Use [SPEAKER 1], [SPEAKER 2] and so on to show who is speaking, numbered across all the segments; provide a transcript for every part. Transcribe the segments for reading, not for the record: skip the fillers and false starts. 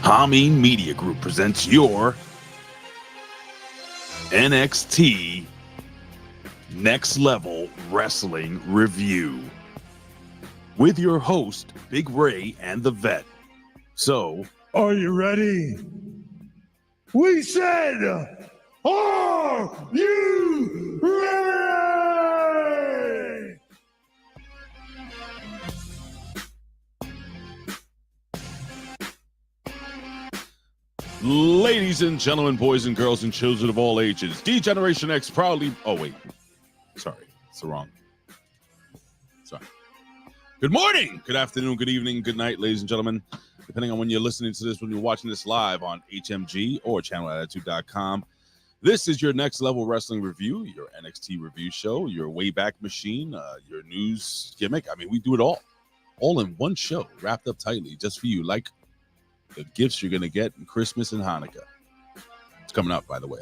[SPEAKER 1] Hameen Media Group presents your NXT Next Level Wrestling Review with your host, Big Ray and the Vet. So,
[SPEAKER 2] are you ready? We said, are you ready?
[SPEAKER 1] Ladies and gentlemen, boys and girls, and children of all ages, D-Generation X proudly... Oh, wait. Sorry. It's the wrong. Sorry. Good morning, good afternoon, good evening, good night, ladies and gentlemen. Depending on when you're listening to this, when you're watching this live on HMG or channelattitude.com. This is your Next Level Wrestling Review, your NXT review show, your Wayback Machine, your news gimmick. I mean, we do it all in one show, wrapped up tightly just for you, like the gifts you're going to get in Christmas and Hanukkah. It's coming up, by the way.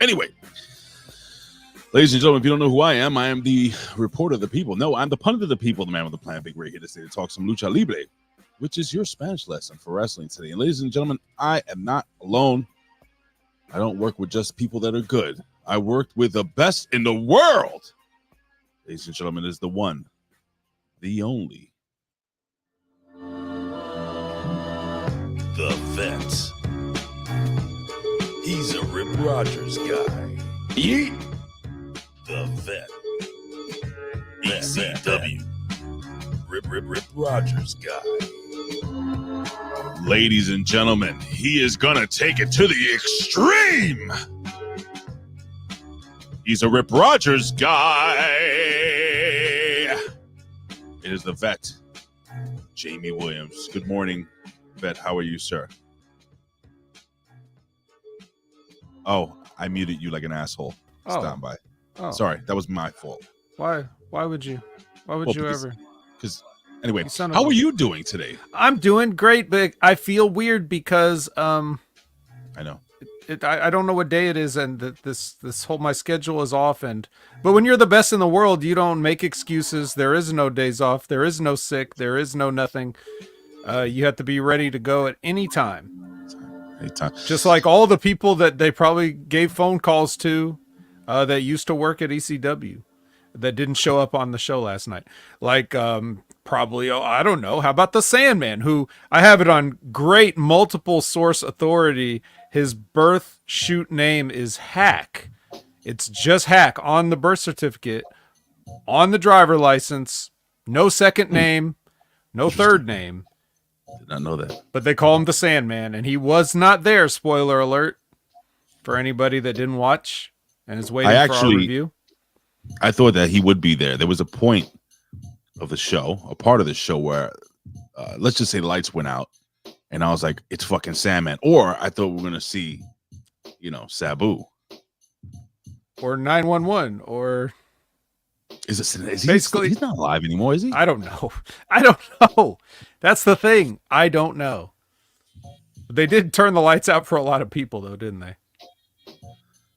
[SPEAKER 1] Anyway, ladies and gentlemen, if you don't know who I am the reporter of the people. No, I'm the pundit of the people, the man with the plan, Big Ray, here to say to talk some lucha libre, which is your Spanish lesson for wrestling today. And ladies and gentlemen, I am not alone. I don't work with just people that are good. I worked with the best in the world. Ladies and gentlemen, is the one, the only, the Vet. He's a Rip Rogers guy.
[SPEAKER 2] Yeet.
[SPEAKER 1] The Vet. ECW. Rip Rogers guy. Ladies and gentlemen, he is gonna take it to the extreme. He's a Rip Rogers guy. It is the Vet, Jamie Williams. Good morning, Vet. How are you, sir? Oh, I muted you like an asshole. Stand by.
[SPEAKER 3] Oh.
[SPEAKER 1] Sorry, that was my fault.
[SPEAKER 3] Why would you? Why would you ever?
[SPEAKER 1] Because anyway,
[SPEAKER 3] You
[SPEAKER 1] how are you doing today?
[SPEAKER 3] I'm doing great, but I feel weird because
[SPEAKER 1] I know.
[SPEAKER 3] I don't know what day it is, and this whole my schedule is off. But when you're the best in the world, you don't make excuses. There is no days off. There is no sick. There is no nothing. You have to be ready to go at any time.
[SPEAKER 1] Anytime.
[SPEAKER 3] Just like all the people that they probably gave phone calls to that used to work at ECW that didn't show up on the show last night. Like probably, I don't know. How about the Sandman, who I have it on great multiple source authority. His birth shoot name is Hack. It's just Hack on the birth certificate, on the driver license, no second name, no third name.
[SPEAKER 1] Did not know that.
[SPEAKER 3] But they call him the Sandman, and he was not there, spoiler alert, for anybody that didn't watch and is waiting for our review.
[SPEAKER 1] I thought that he would be there. There was a point of the show, a part of the show where, let's just say the lights went out, and I was like, it's fucking Sandman. Or I thought we were going to see, Sabu.
[SPEAKER 3] Or 911, or...
[SPEAKER 1] Is he
[SPEAKER 3] basically,
[SPEAKER 1] he's not alive anymore, is he?
[SPEAKER 3] I don't know. That's the thing. I don't know. They did turn the lights out for a lot of people, though, didn't they?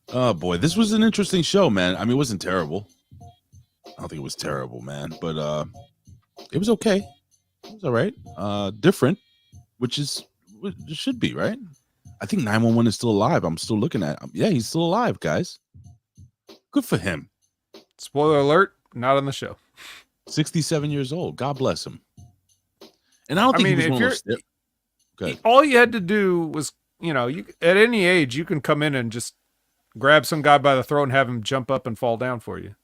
[SPEAKER 1] Oh, boy. This was an interesting show, man. I mean, it wasn't terrible. I don't think it was terrible, man. But it was okay. It was all right. Different, which it should be, right? I think 911 is still alive. I'm still looking at him. Yeah, he's still alive, guys. Good for him.
[SPEAKER 3] Spoiler alert, not on the show.
[SPEAKER 1] 67 years old. God bless him. And I don't think he was one of those... Good.
[SPEAKER 3] All you had to do was, you at any age, you can come in and just grab some guy by the throat and have him jump up and fall down for you.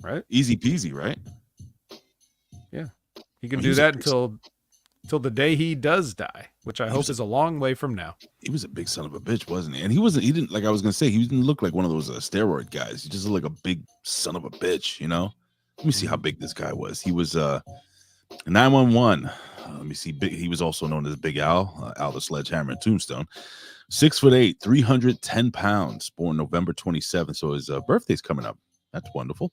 [SPEAKER 3] Right?
[SPEAKER 1] Easy peasy, right?
[SPEAKER 3] Yeah. He can do that until the day he does die, which I hope is a long way from now.
[SPEAKER 1] He was a big son of a bitch, wasn't he? And he didn't, like I was going to say, he didn't look like one of those steroid guys. He just looked like a big son of a bitch, Let me see how big this guy was. He was 911. Let me see. He was also known as Big Al, Al the Sledgehammer and Tombstone. 6'8", 310 pounds, born November 27th. So his birthday's coming up. That's wonderful.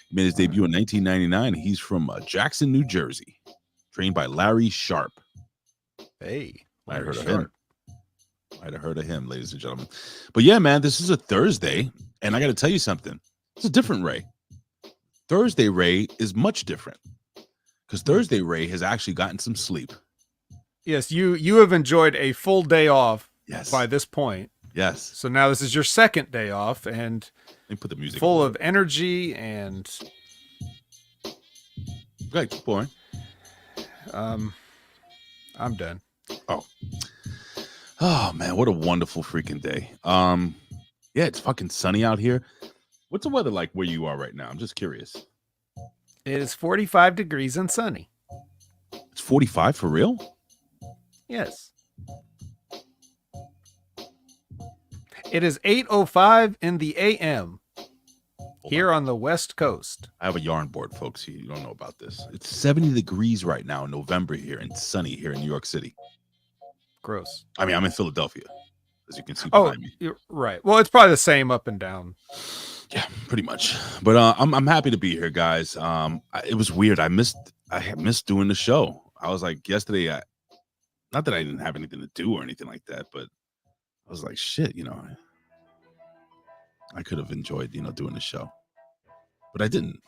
[SPEAKER 1] He made his debut in 1999. He's from Jackson, New Jersey. Trained by Larry Sharp.
[SPEAKER 3] Hey,
[SPEAKER 1] I heard of him. I'd have heard of him, ladies and gentlemen. But yeah, man, this is a Thursday, and I got to tell you something. It's a different Ray. Thursday Ray is much different because Thursday Ray has actually gotten some sleep.
[SPEAKER 3] Yes, you have enjoyed a full day off
[SPEAKER 1] Yes.
[SPEAKER 3] by this point.
[SPEAKER 1] Yes.
[SPEAKER 3] So now this is your second day off and
[SPEAKER 1] Let me put the music
[SPEAKER 3] full
[SPEAKER 1] on.
[SPEAKER 3] of energy and
[SPEAKER 1] Go ahead, keep going.
[SPEAKER 3] I'm done.
[SPEAKER 1] Oh man, what a wonderful freaking day. Yeah, it's fucking sunny out here. What's the weather like where you are right now? I'm just curious.
[SPEAKER 3] It is 45 degrees and sunny.
[SPEAKER 1] It's 45 for real?
[SPEAKER 3] Yes. It is 8:05 in the AM here on the West Coast.
[SPEAKER 1] I have a yarn board, folks. You don't know about this. It's 70 degrees right now in November here and sunny here in New York City.
[SPEAKER 3] Gross.
[SPEAKER 1] I mean, I'm in Philadelphia, as you can see
[SPEAKER 3] Oh,
[SPEAKER 1] behind me.
[SPEAKER 3] you're right. Well, it's probably the same up and down.
[SPEAKER 1] Yeah, pretty much. But I'm happy to be here, guys. It was weird. I had missed doing the show. I was like yesterday. Not that I didn't have anything to do or anything like that, but I was like, shit, I could have enjoyed, doing the show, but I didn't.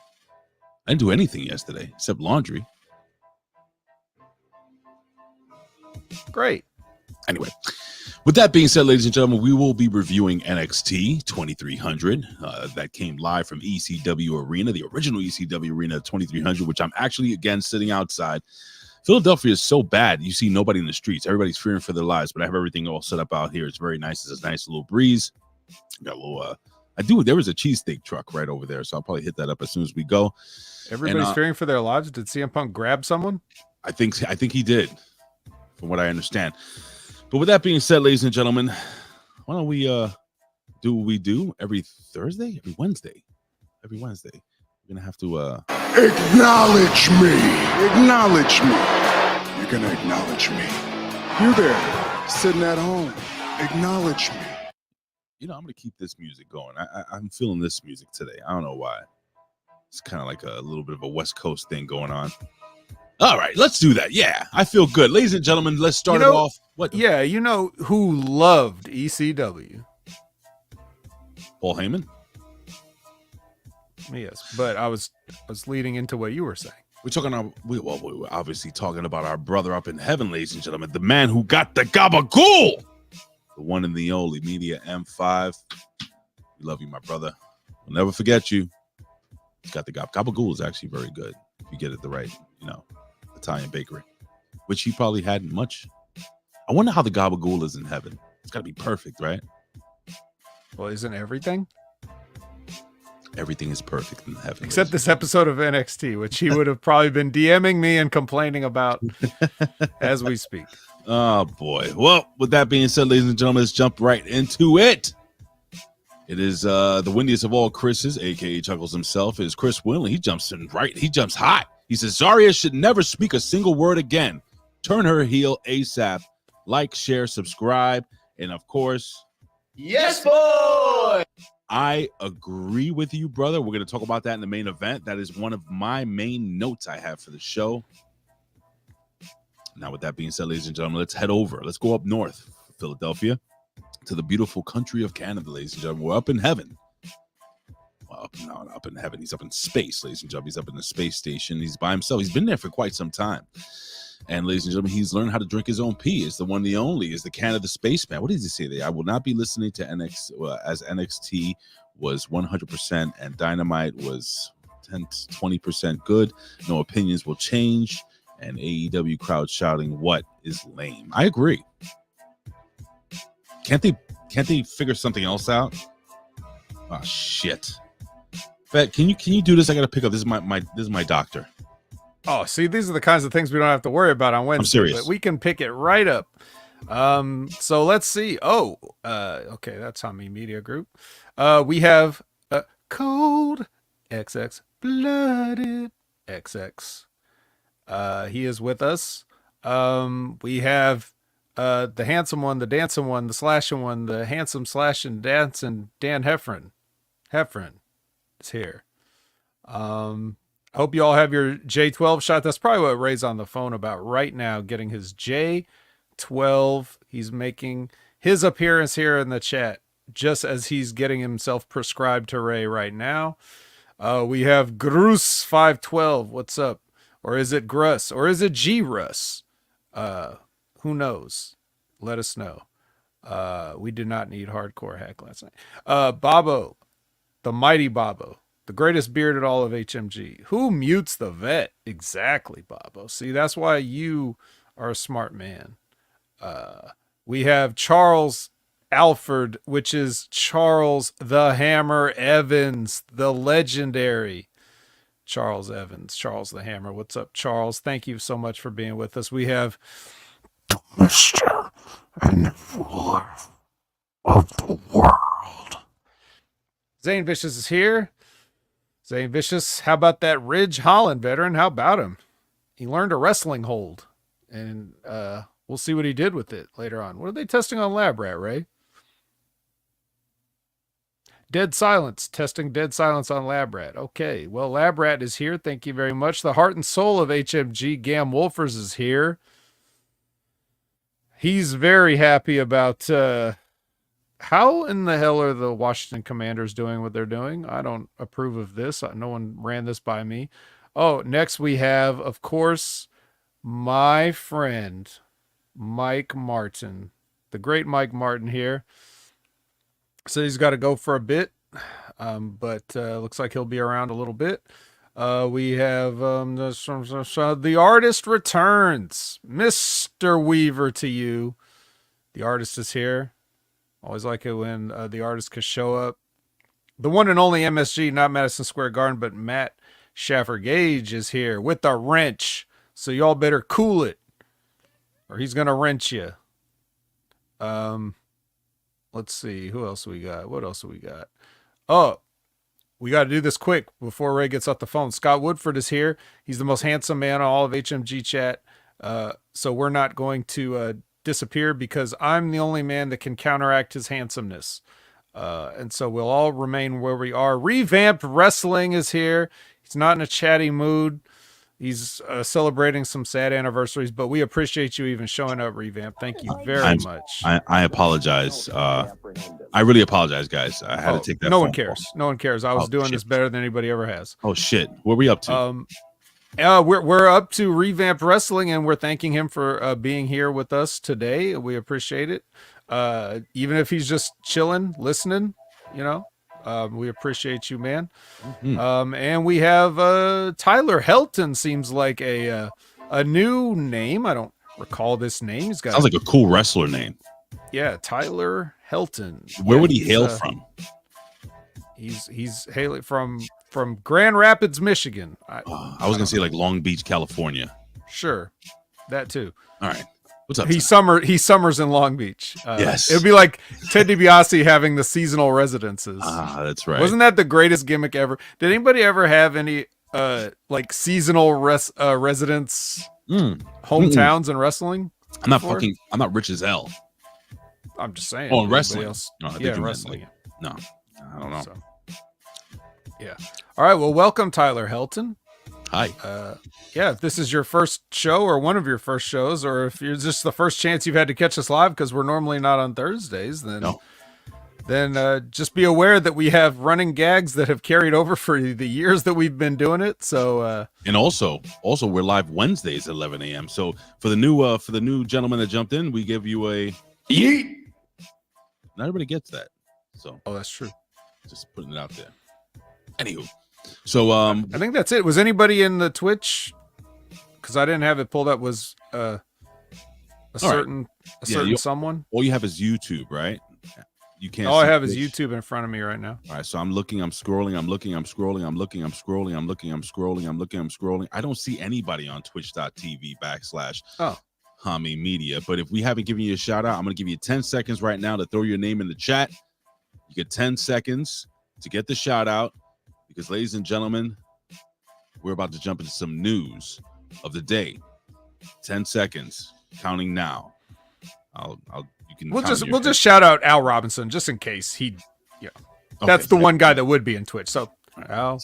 [SPEAKER 1] I didn't do anything yesterday except laundry.
[SPEAKER 3] Great.
[SPEAKER 1] Anyway, with that being said, ladies and gentlemen, we will be reviewing NXT 2300. That came live from ECW Arena, the original ECW Arena 2300, which I'm actually, again, sitting outside. Philadelphia is so bad, you see nobody in the streets. Everybody's fearing for their lives, but I have everything all set up out here. It's very nice. It's a nice little breeze. Got a little, there was a cheesesteak truck right over there, so I'll probably hit that up as soon as we go.
[SPEAKER 3] Everybody's fearing for their lives. Did CM Punk grab someone?
[SPEAKER 1] I think he did, from what I understand. But with that being said, ladies and gentlemen, why don't we do what we do every Thursday? Every Wednesday. We're going to have to...
[SPEAKER 2] Acknowledge me. Acknowledge me. You're going to acknowledge me. You there, sitting at home. Acknowledge me.
[SPEAKER 1] I'm going to keep this music going. I'm feeling this music today. I don't know why. It's kind of like a little bit of a West Coast thing going on. All right, let's do that. Yeah, I feel good. Ladies and gentlemen, let's start it off. What?
[SPEAKER 3] Yeah, you know who loved ECW?
[SPEAKER 1] Paul Heyman?
[SPEAKER 3] Yes, but I was leading into what you were saying.
[SPEAKER 1] We're obviously talking about our brother up in heaven, ladies and gentlemen, the man who got the gabagool, the one and the only Media M5. We love you, my brother. We'll never forget you. He's got the gabagool is actually very good if you get it the right, Italian bakery, which he probably hadn't much. I wonder how the gabagool is in heaven. It's got to be perfect, right?
[SPEAKER 3] Well, isn't everything?
[SPEAKER 1] Everything is perfect in heaven.
[SPEAKER 3] Except this episode of NXT, which he would have probably been DMing me and complaining about as we speak.
[SPEAKER 1] Oh, boy. Well, with that being said, ladies and gentlemen, let's jump right into it. It is the windiest of all Chris's, a.k.a. Chuckles himself, is Chris Willing. He jumps in right. He jumps hot. He says, ZARIA should never speak a single word again. Turn her heel ASAP. Like, share, subscribe, and, of course...
[SPEAKER 4] Yes, boy!
[SPEAKER 1] I agree with you, brother. We're going to talk about that in the main event. That is one of my main notes I have for the show. Now, with that being said, ladies and gentlemen, let's head over. Let's go up north, Philadelphia, to the beautiful country of Canada, ladies and gentlemen. We're up in heaven. Well, not up in heaven. He's up in space, ladies and gentlemen. He's up in the space station. He's by himself. He's been there for quite some time. And ladies and gentlemen, he's learned how to drink his own pee. It's the one, the only, is the Canada Spaceman. What did he say there? I will not be listening to as NXT was 100% and Dynamite was 10 to 20% good. No opinions will change. And AEW crowd shouting, "What is lame?" I agree. Can't they figure something else out? Oh shit. Fat, can you do this? I gotta pick up. This is my doctor.
[SPEAKER 3] Oh, see, these are the kinds of things we don't have to worry about on Wednesday.
[SPEAKER 1] I'm serious.
[SPEAKER 3] But we can pick it right up. So let's see. Okay, that's Tommy Media Group. We have Cold XX Blooded XX. He is with us. We have the handsome one, the dancing one, the slashing one, the handsome slashing dancing Dan Heffron. Heffron is here. Hope you all have your J12 shot. That's probably what Ray's on the phone about right now, getting his J12. He's making his appearance here in the chat just as he's getting himself prescribed to Ray right now. We have Grus512. What's up? Or is it Gruss? Or is it G Russ? Who knows? Let us know. We did not need hardcore hack last night. Bobbo, the mighty Bobbo, the greatest beard in all of HMG. Who mutes the vet? Exactly, Bobbo. See, that's why you are a smart man. We have Charles Alford, which is Charles the Hammer Evans, the legendary Charles Evans, Charles the Hammer. What's up, Charles? Thank you so much for being with us. We have
[SPEAKER 2] Mr. and ruler of the world.
[SPEAKER 3] Zane Vicious is here. Zane Vicious, how about that Ridge Holland veteran? How about him? He learned a wrestling hold, and we'll see what he did with it later on. What are they testing on Lab Rat, Ray? Dead Silence, testing Dead Silence on Lab Rat. Okay, well, Lab Rat is here. Thank you very much. The heart and soul of HMG, Gam Wolfers, is here. He's very happy about how in the hell are the Washington Commanders doing what they're doing? I don't approve of this. No one ran this by me. Oh, next we have, of course, my friend, Mike Martin. The great Mike Martin here. So he's got to go for a bit, but looks like he'll be around a little bit. We have the artist returns. Mr. Weaver to you. The artist is here. Always like it when the artist can show up. The one and only MSG, not Madison Square Garden, but Matt Schaffer Gage is here with a wrench. So y'all better cool it, or he's gonna wrench you. Let's see. Who else we got? What else we got? Oh, we got to do this quick before Ray gets off the phone. Scott Woodford is here. He's the most handsome man on all of HMG chat. So we're not going to disappear because I'm the only man that can counteract his handsomeness. And so we'll all remain where we are. Revamped Wrestling is here. He's not in a chatty mood. He's celebrating some sad anniversaries, but we appreciate you even showing up, Revamp. Thank you very much.
[SPEAKER 1] I apologize. I really apologize, guys. I had to take that.
[SPEAKER 3] No one cares. No one cares. I was doing
[SPEAKER 1] shit.
[SPEAKER 3] this better than anybody ever has.
[SPEAKER 1] Oh shit! What are we up to?
[SPEAKER 3] We're up to Revamped Wrestling, and we're thanking him for being here with us today. We appreciate it. Even if he's just chilling, listening, you know. We appreciate you, man.
[SPEAKER 1] Mm-hmm.
[SPEAKER 3] And we have Tyler Helton. Seems like a new name. I don't recall this name. He's got
[SPEAKER 1] Sounds like a cool wrestler name.
[SPEAKER 3] Yeah, Tyler Helton.
[SPEAKER 1] Where would he hail from?
[SPEAKER 3] He's hailing from Grand Rapids, Michigan.
[SPEAKER 1] I was gonna say like Long Beach, California.
[SPEAKER 3] Sure, that too.
[SPEAKER 1] All right. What's up?
[SPEAKER 3] He summers in Long Beach.
[SPEAKER 1] Yes.
[SPEAKER 3] It would be like Ted DiBiase having the seasonal residences.
[SPEAKER 1] That's right.
[SPEAKER 3] Wasn't that the greatest gimmick ever? Did anybody ever have any like seasonal residence hometowns in wrestling?
[SPEAKER 1] I'm not rich as hell.
[SPEAKER 3] I'm just saying.
[SPEAKER 1] Oh, in wrestling.
[SPEAKER 3] No, wrestling.
[SPEAKER 1] No, I don't know.
[SPEAKER 3] So, yeah. All right. Well, welcome, Tyler Helton.
[SPEAKER 1] Hi.
[SPEAKER 3] Yeah, if this is your first show or one of your first shows, or if you're just the first chance you've had to catch us live because we're normally not on Thursdays, then just be aware that we have running gags that have carried over for the years that we've been doing it. So
[SPEAKER 1] and also we're live Wednesdays at 11 a.m. So for the new gentleman that jumped in, we give you a yeet. Not everybody gets that. So
[SPEAKER 3] that's true.
[SPEAKER 1] Just putting it out there. Anywho. So
[SPEAKER 3] I think that's it. Was anybody in the Twitch? Because I didn't have it pulled up. Was a certain someone?
[SPEAKER 1] All you have is YouTube, right? You can't.
[SPEAKER 3] All I have is YouTube in front of me right now.
[SPEAKER 1] All right, so I'm looking, I'm scrolling, I'm looking, I'm scrolling, I'm looking, I'm scrolling, I'm looking, I'm scrolling, I'm looking, I'm scrolling. I don't see anybody on twitch.tv/Hami Media. But if we haven't given you a shout out, I'm gonna give you 10 seconds right now to throw your name in the chat. You get 10 seconds to get the shout out. Because, ladies and gentlemen, we're about to jump into some news of the day. 10 seconds, counting now.
[SPEAKER 3] We'll just shout out Al Robinson just in case he. Yeah, that's the one guy that would be in Twitch. So Al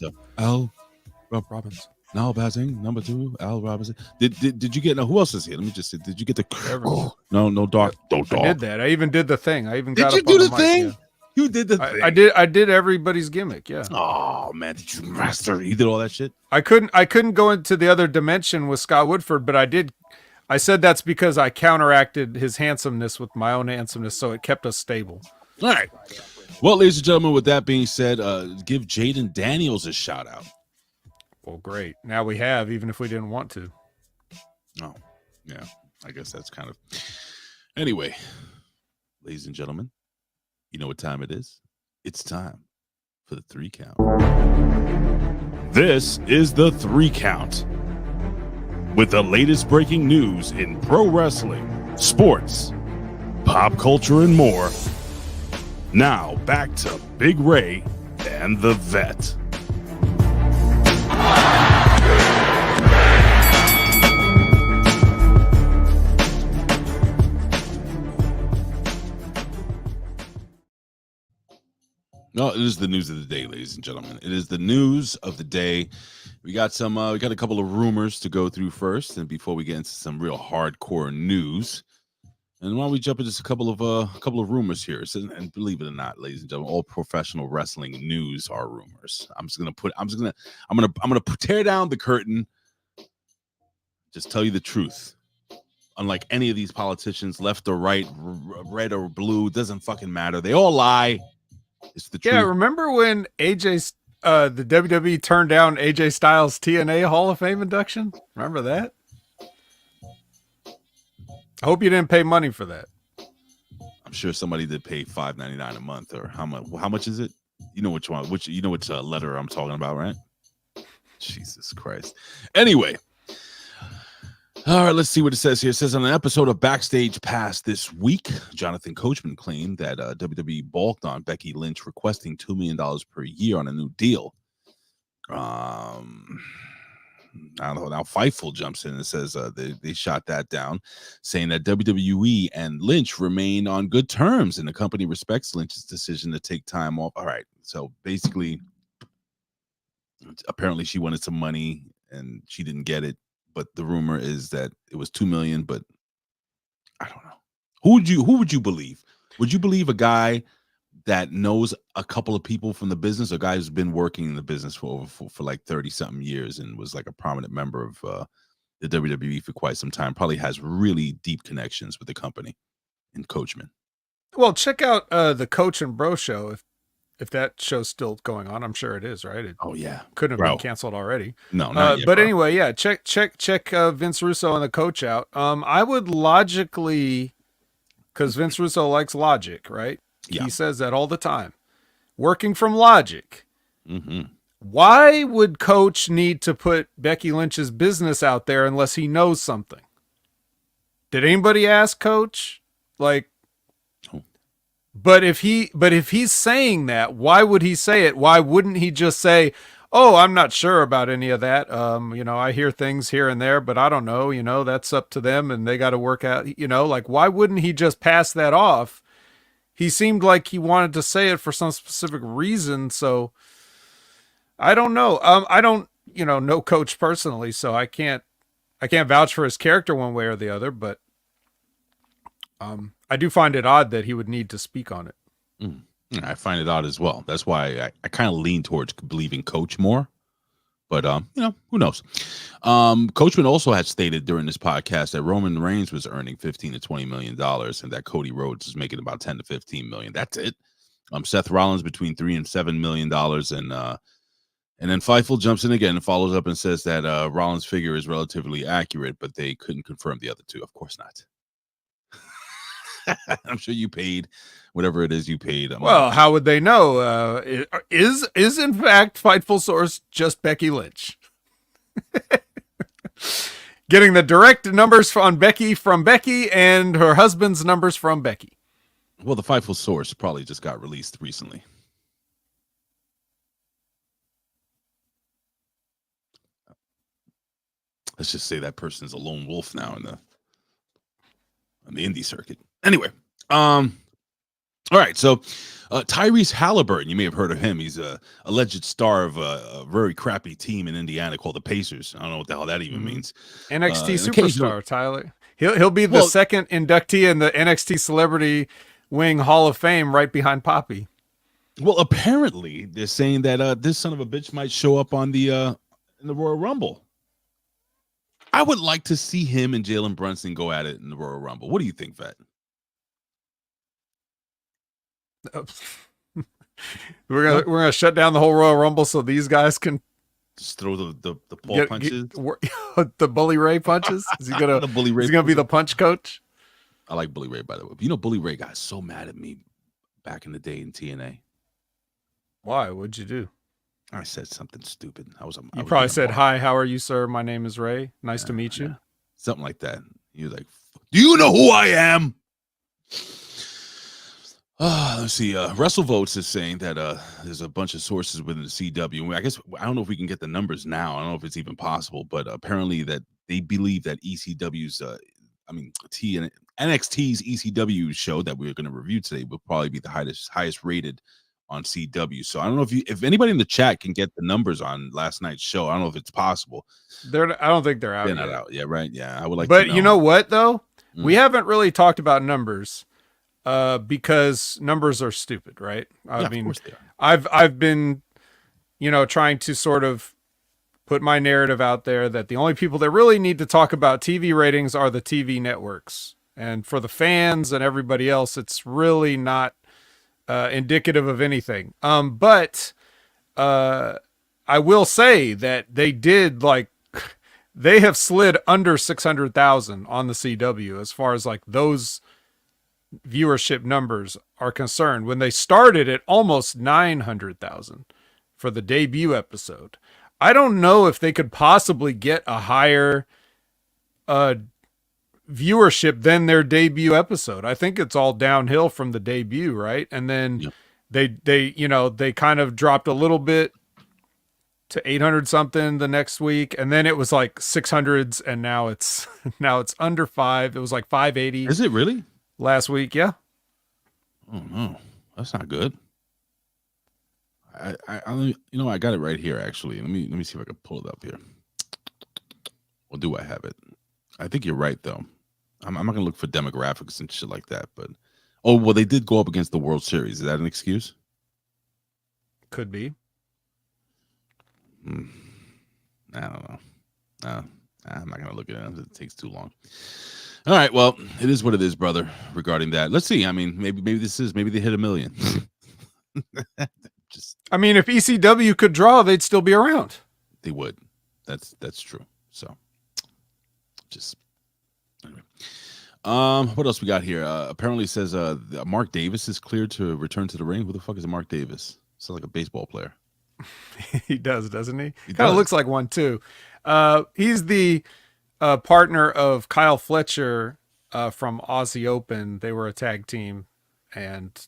[SPEAKER 1] Robinson. Now batting number 2, Al Robinson. Did you get? No, who else is here? Let me just say. Did you get the? No dog. Don't dog.
[SPEAKER 3] I did that. I even did the thing. I even got.
[SPEAKER 1] Did you do the thing? Yeah. You did the thing.
[SPEAKER 3] I did everybody's gimmick. Yeah.
[SPEAKER 1] Oh man, did you master? You did all that shit.
[SPEAKER 3] I couldn't go into the other dimension with Scott Woodford, but I did I said that's because I counteracted his handsomeness with my own handsomeness, so it kept us stable.
[SPEAKER 1] All right. Well, ladies and gentlemen, with that being said, give Jaden Daniels a shout out.
[SPEAKER 3] Well, great. Now we have, even if we didn't want to.
[SPEAKER 1] Oh, yeah. I guess that's kind of... Anyway, ladies and gentlemen, you know what time it is? It's time for the 3 count. This is the 3 count. With the latest breaking news in pro wrestling, sports, pop culture, and more. Now, back to Big Ray and the Vet. No, it is the news of the day, ladies and gentlemen. It is the news of the day. We got a couple of rumors to go through first, and before we get into some real hardcore news, and why don't we jump into just a couple of rumors here? So, and believe it or not, ladies and gentlemen, all professional wrestling news are rumors. I'm gonna tear down the curtain. Just tell you the truth. Unlike any of these politicians, left or right, red or blue, doesn't fucking matter. They all lie. It's the truth.
[SPEAKER 3] Yeah, remember when the WWE turned down AJ Styles' TNA Hall of Fame induction? Remember that? I hope you didn't pay money for that.
[SPEAKER 1] I'm sure somebody did pay $5.99 a month, or how much is it? You know which one? Which letter I'm talking about, right? Jesus Christ. Anyway. All right, let's see what it says here. It says on an episode of Backstage Pass this week, Jonathan Coachman claimed that WWE balked on Becky Lynch requesting $2 million per year on a new deal. I don't know. Now Fightful jumps in and says they shot that down, saying that WWE and Lynch remain on good terms, and the company respects Lynch's decision to take time off. All right, so basically, apparently she wanted some money and she didn't get it. But the rumor is that it was $2 million, but I don't know. Who would you believe? Would you believe a guy that knows a couple of people from the business, a guy who's been working in the business for like 30-something years and was like a prominent member of the WWE for quite some time, probably has really deep connections with the company and Coachman?
[SPEAKER 3] Well, check out the Coach and Bro show if that show's still going on. I'm sure it is, right?
[SPEAKER 1] Oh yeah,
[SPEAKER 3] couldn't have been canceled already.
[SPEAKER 1] No, not yet,
[SPEAKER 3] but
[SPEAKER 1] bro.
[SPEAKER 3] anyway, yeah, check Vince Russo and the Coach out. I would logically, because Vince Russo likes logic, right?
[SPEAKER 1] Yeah.
[SPEAKER 3] He says that all the time. Working from logic.
[SPEAKER 1] Mm-hmm.
[SPEAKER 3] Why would Coach need to put Becky Lynch's business out there unless he knows something? Did anybody ask Coach? Like, But if he's saying that, why would he say it? Why wouldn't he just say, "Oh, I'm not sure about any of that. I hear things here and there, but I don't know. That's up to them, and they got to work out. Like, why wouldn't he just pass that off?" He seemed like he wanted to say it for some specific reason. So I don't know. I don't know Coach personally, so I can't vouch for his character one way or the other, but I do find it odd that he would need to speak on it.
[SPEAKER 1] I find it odd as well. That's why I kind of lean towards believing Coach more. But, who knows? Coachman also had stated during this podcast that Roman Reigns was earning $15 to $20 million and that Cody Rhodes is making about $10 to $15 million. That's it. Seth Rollins between $3 and $7 million. And then Fightful jumps in again and follows up and says that Rollins' figure is relatively accurate, but they couldn't confirm the other two. Of course not. I'm sure you paid whatever it is you paid.
[SPEAKER 3] Well, how would they know? Is in fact Fightful source just Becky Lynch? Getting the direct numbers on Becky from Becky and her husband's numbers from Becky.
[SPEAKER 1] Well, the Fightful source probably just got released recently. Let's just say that person's a lone wolf now on the indie circuit. Anyway, all right. So Tyrese Halliburton, you may have heard of him. He's a alleged star of a very crappy team in Indiana called the Pacers. I don't know what the hell that even means.
[SPEAKER 3] NXT superstar, Tyler. He'll be the second inductee in the NXT Celebrity Wing Hall of Fame, right behind Poppy.
[SPEAKER 1] Well, apparently they're saying that this son of a bitch might show up on in the Royal Rumble. I would like to see him and Jalen Brunson go at it in the Royal Rumble. What do you think, Vet?
[SPEAKER 3] We're gonna shut down the whole Royal Rumble so these guys can
[SPEAKER 1] just throw the Paul punches,
[SPEAKER 3] the Bully Ray punches. Is he gonna be the punch coach?
[SPEAKER 1] I like Bully Ray, by the way. You know, Bully Ray got so mad at me back in the day in TNA.
[SPEAKER 3] Why? What'd you do?
[SPEAKER 1] I said something stupid.
[SPEAKER 3] You probably said, "Hi, how are you, sir? My name is Ray. Nice to meet you."
[SPEAKER 1] Yeah. Something like that. He was like, "Do you know who I am?" Let's see. WrestleVotes is saying that there's a bunch of sources within the CW. I guess I don't know if we can get the numbers now. I don't know if it's even possible, but apparently that they believe that ECW's, NXT's ECW show that we're going to review today will probably be the highest rated on CW. So I don't know if anybody in the chat can get the numbers on last night's show. I don't know if it's possible.
[SPEAKER 3] I don't think they're out.
[SPEAKER 1] They're not out. Yeah, right. Yeah, I would like.
[SPEAKER 3] But you know what though? We haven't really talked about numbers. Because numbers are stupid, right? I mean,
[SPEAKER 1] of course they are.
[SPEAKER 3] I've been, trying to sort of put my narrative out there that the only people that really need to talk about TV ratings are the TV networks. And for the fans and everybody else, it's really not indicative of anything. But I will say that they have slid under 600,000 on the CW as far as like those viewership numbers are concerned. When they started at almost 900,000 for the debut episode, I don't know if they could possibly get a higher viewership than their debut episode. I think it's all downhill from the debut, right? And then they kind of dropped a little bit to 800 something the next week, and then it was like 600s, and now it's under 5. It was like 580.
[SPEAKER 1] Is it really?
[SPEAKER 3] Last week, yeah.
[SPEAKER 1] Oh no, that's not good. I got it right here. Actually, let me see if I can pull it up here. Well, do I have it? I think you're right, though. I'm not gonna look for demographics and shit like that. But they did go up against the World Series. Is that an excuse?
[SPEAKER 3] Could be.
[SPEAKER 1] I don't know. I'm not gonna look at it. It takes too long. All right, well, it is what it is, brother. Regarding that, let's see. I mean, maybe they hit 1 million.
[SPEAKER 3] If ECW could draw, they'd still be around.
[SPEAKER 1] They would. That's true. So, anyway. What else we got here? Apparently, says Mark Davis is cleared to return to the ring. Who the fuck is Mark Davis? Sounds like a baseball player.
[SPEAKER 3] He does, doesn't he? Kind of looks like one too. He's the partner of Kyle Fletcher from Aussie Open. They were a tag team, and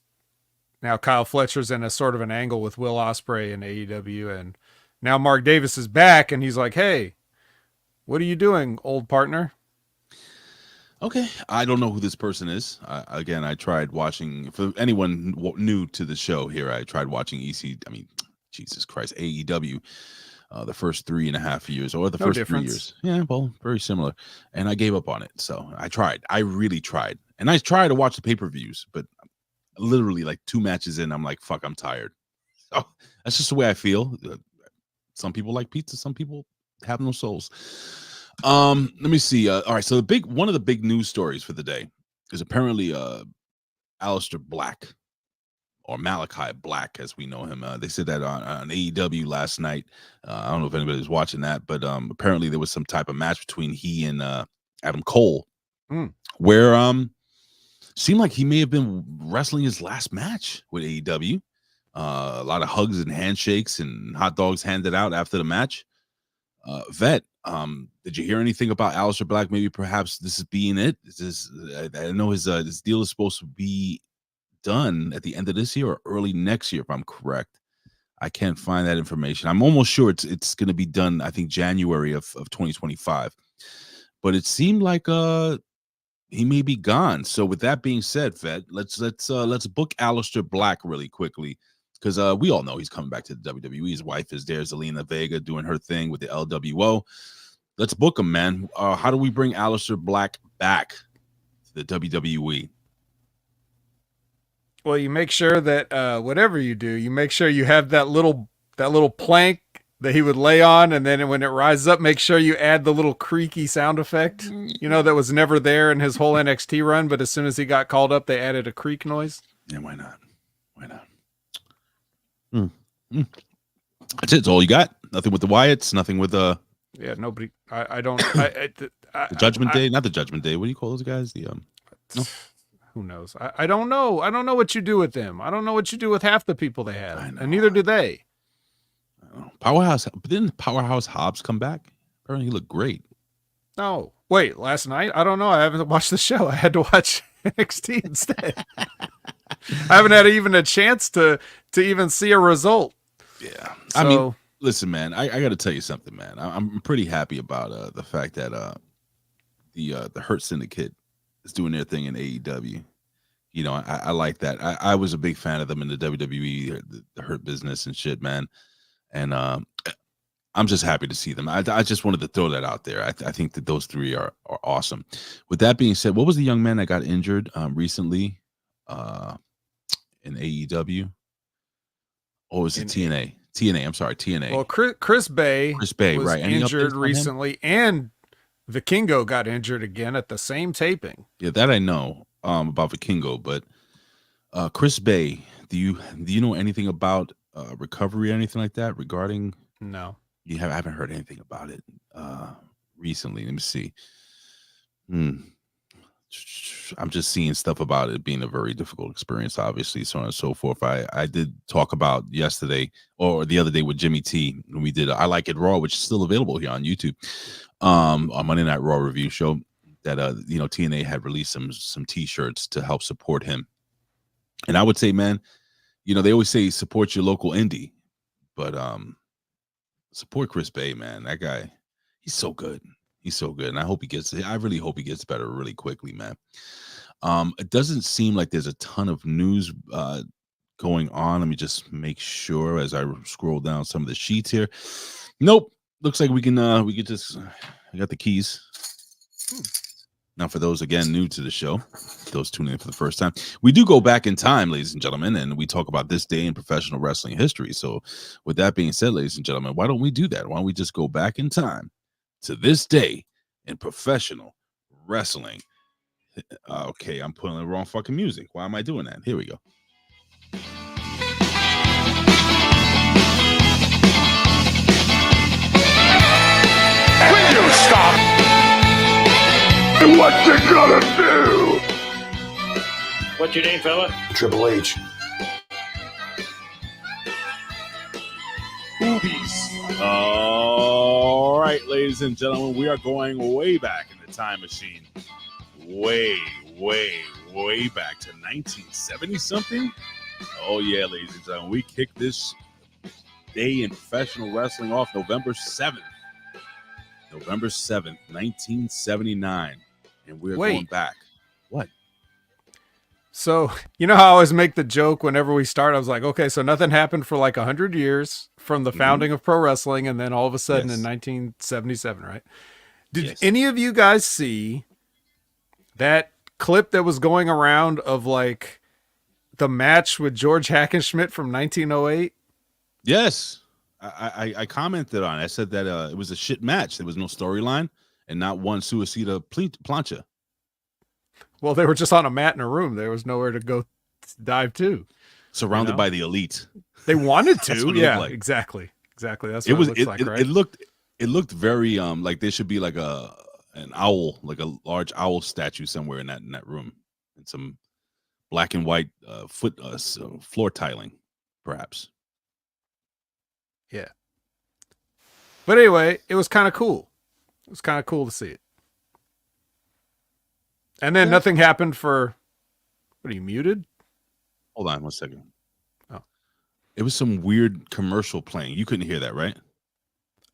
[SPEAKER 3] now Kyle Fletcher's in a sort of an angle with Will Ospreay in AEW, and now Mark Davis is back, and he's like, "Hey, what are you doing, old partner?"
[SPEAKER 1] Okay, I don't know who this person is. I tried watching. For anyone new to the show here, I tried watching Jesus Christ, AEW. The first 3.5 years, or the first 3 years. Yeah, well, very similar. And I gave up on it. So I tried. I really tried. And I tried to watch the pay-per-views, but literally like 2 matches in, I'm like, fuck, I'm tired. So that's just the way I feel. Some people like pizza. Some people have no souls. Let me see. All right. So one of the big news stories for the day is apparently Aleister Black, or Malachi Black, as we know him. They said that on AEW last night. I don't know if anybody was watching that, but apparently there was some type of match between he and Adam Cole, where seemed like he may have been wrestling his last match with AEW. A lot of hugs and handshakes and hot dogs handed out after the match. Vet, did you hear anything about Aleister Black? Maybe perhaps this is being it. I know his deal is supposed to be done at the end of this year or early next year, if I'm correct. I can't find that information. I'm almost sure it's going to be done, I think, January of 2025. But it seemed like he may be gone. So with that being said, Vet, let's book Aleister Black really quickly, because we all know he's coming back to the WWE. His wife is there, Zelina Vega, doing her thing with the LWO. Let's book him, man. How do we bring Aleister Black back to the WWE?
[SPEAKER 3] Well, you make sure that whatever you do, you make sure you have that little plank that he would lay on, and then when it rises up, make sure you add the little creaky sound effect, that was never there in his whole NXT run, but as soon as he got called up, they added a creak noise.
[SPEAKER 1] Yeah, why not? Why not? That's it. That's all you got? Nothing with the Wyatts, nothing with
[SPEAKER 3] Yeah, nobody. I don't.
[SPEAKER 1] the Judgment Day, not the Judgment Day. What do you call those guys? No.
[SPEAKER 3] Who knows? I don't know. I don't know what you do with them. I don't know what you do with half the people they have, and neither do they.
[SPEAKER 1] Powerhouse, but didn't Powerhouse Hobbs come back? Apparently, he looked great.
[SPEAKER 3] No, wait. Last night, I don't know. I haven't watched the show. I had to watch NXT instead. I haven't had even a chance to even see a result.
[SPEAKER 1] Yeah,
[SPEAKER 3] so,
[SPEAKER 1] I mean, listen, man. I got to tell you something, man. I'm pretty happy about the fact that the Hurt Syndicate is doing their thing in AEW. I like that. I was a big fan of them in the WWE, the Hurt Business and shit, man. And I'm just happy to see them. I just wanted to throw that out there. I think that those three are awesome. With that being said, what was the young man that got injured recently in AEW? Or was it TNA? TNA, I'm sorry, TNA.
[SPEAKER 3] Well, Chris Bay
[SPEAKER 1] was
[SPEAKER 3] right. injured recently, and Vikingo got injured again at the same taping.
[SPEAKER 1] Yeah, that I know about Vikingo, but Chris Bay, do you know anything about recovery or anything like that regarding?
[SPEAKER 3] No,
[SPEAKER 1] I haven't heard anything about it recently. Let me see. I'm just seeing stuff about it being a very difficult experience, obviously, so on and so forth. I did talk about yesterday or the other day with Jimmy T when we did I Like It Raw, which is still available here on YouTube, on Monday Night Raw review show, that TNA had released some T-shirts to help support him. And I would say, man, they always say support your local indie, but support Chris Bay, man. That guy, he's so good. He's so good, and I really hope he gets better really quickly, man. It doesn't seem like there's a ton of news going on. Let me just make sure as I scroll down some of the sheets here. Nope. Looks like we can just I got the keys. Now, for those, again, new to the show, those tuning in for the first time, we do go back in time, ladies and gentlemen, and we talk about this day in professional wrestling history. So with that being said, ladies and gentlemen, why don't we do that? Why don't we just go back in time to this day in professional wrestling? Okay, I'm putting the wrong fucking music. Why am I doing that? Here we go.
[SPEAKER 2] Will you stop? What you gonna do?
[SPEAKER 4] What's your name, fella?
[SPEAKER 2] Triple H.
[SPEAKER 1] Boobies. All right, ladies and gentlemen, we are going way back in the time machine. Way back to 1970 something. Oh yeah, ladies and gentlemen, we kicked this day in professional wrestling off November 7th, 1979, and we're going back. What?
[SPEAKER 3] So, how I always make the joke whenever we start, I was like, okay, so nothing happened for like 100 years from the founding of pro wrestling, and then all of a sudden in 1977, right? Did any of you guys see that clip that was going around of like the match with George Hackenschmidt from 1908?
[SPEAKER 1] Yes. I commented on it. I said that it was a shit match. There was no storyline and not one suicida plancha.
[SPEAKER 3] Well, they were just on a mat in a room. There was nowhere to go dive to.
[SPEAKER 1] Surrounded by the elite.
[SPEAKER 3] They wanted to. Yeah,
[SPEAKER 1] like.
[SPEAKER 3] Exactly. That's what it looks like, right?
[SPEAKER 1] It looked very like there should be like an owl, like a large owl statue somewhere in that room, and some black and white floor tiling, perhaps.
[SPEAKER 3] Yeah. But anyway, it was kind of cool. It was kind of cool to see it. And then nothing happened for, what, are you muted?
[SPEAKER 1] Hold on 1 second.
[SPEAKER 3] Oh.
[SPEAKER 1] It was some weird commercial playing. You couldn't hear that, right?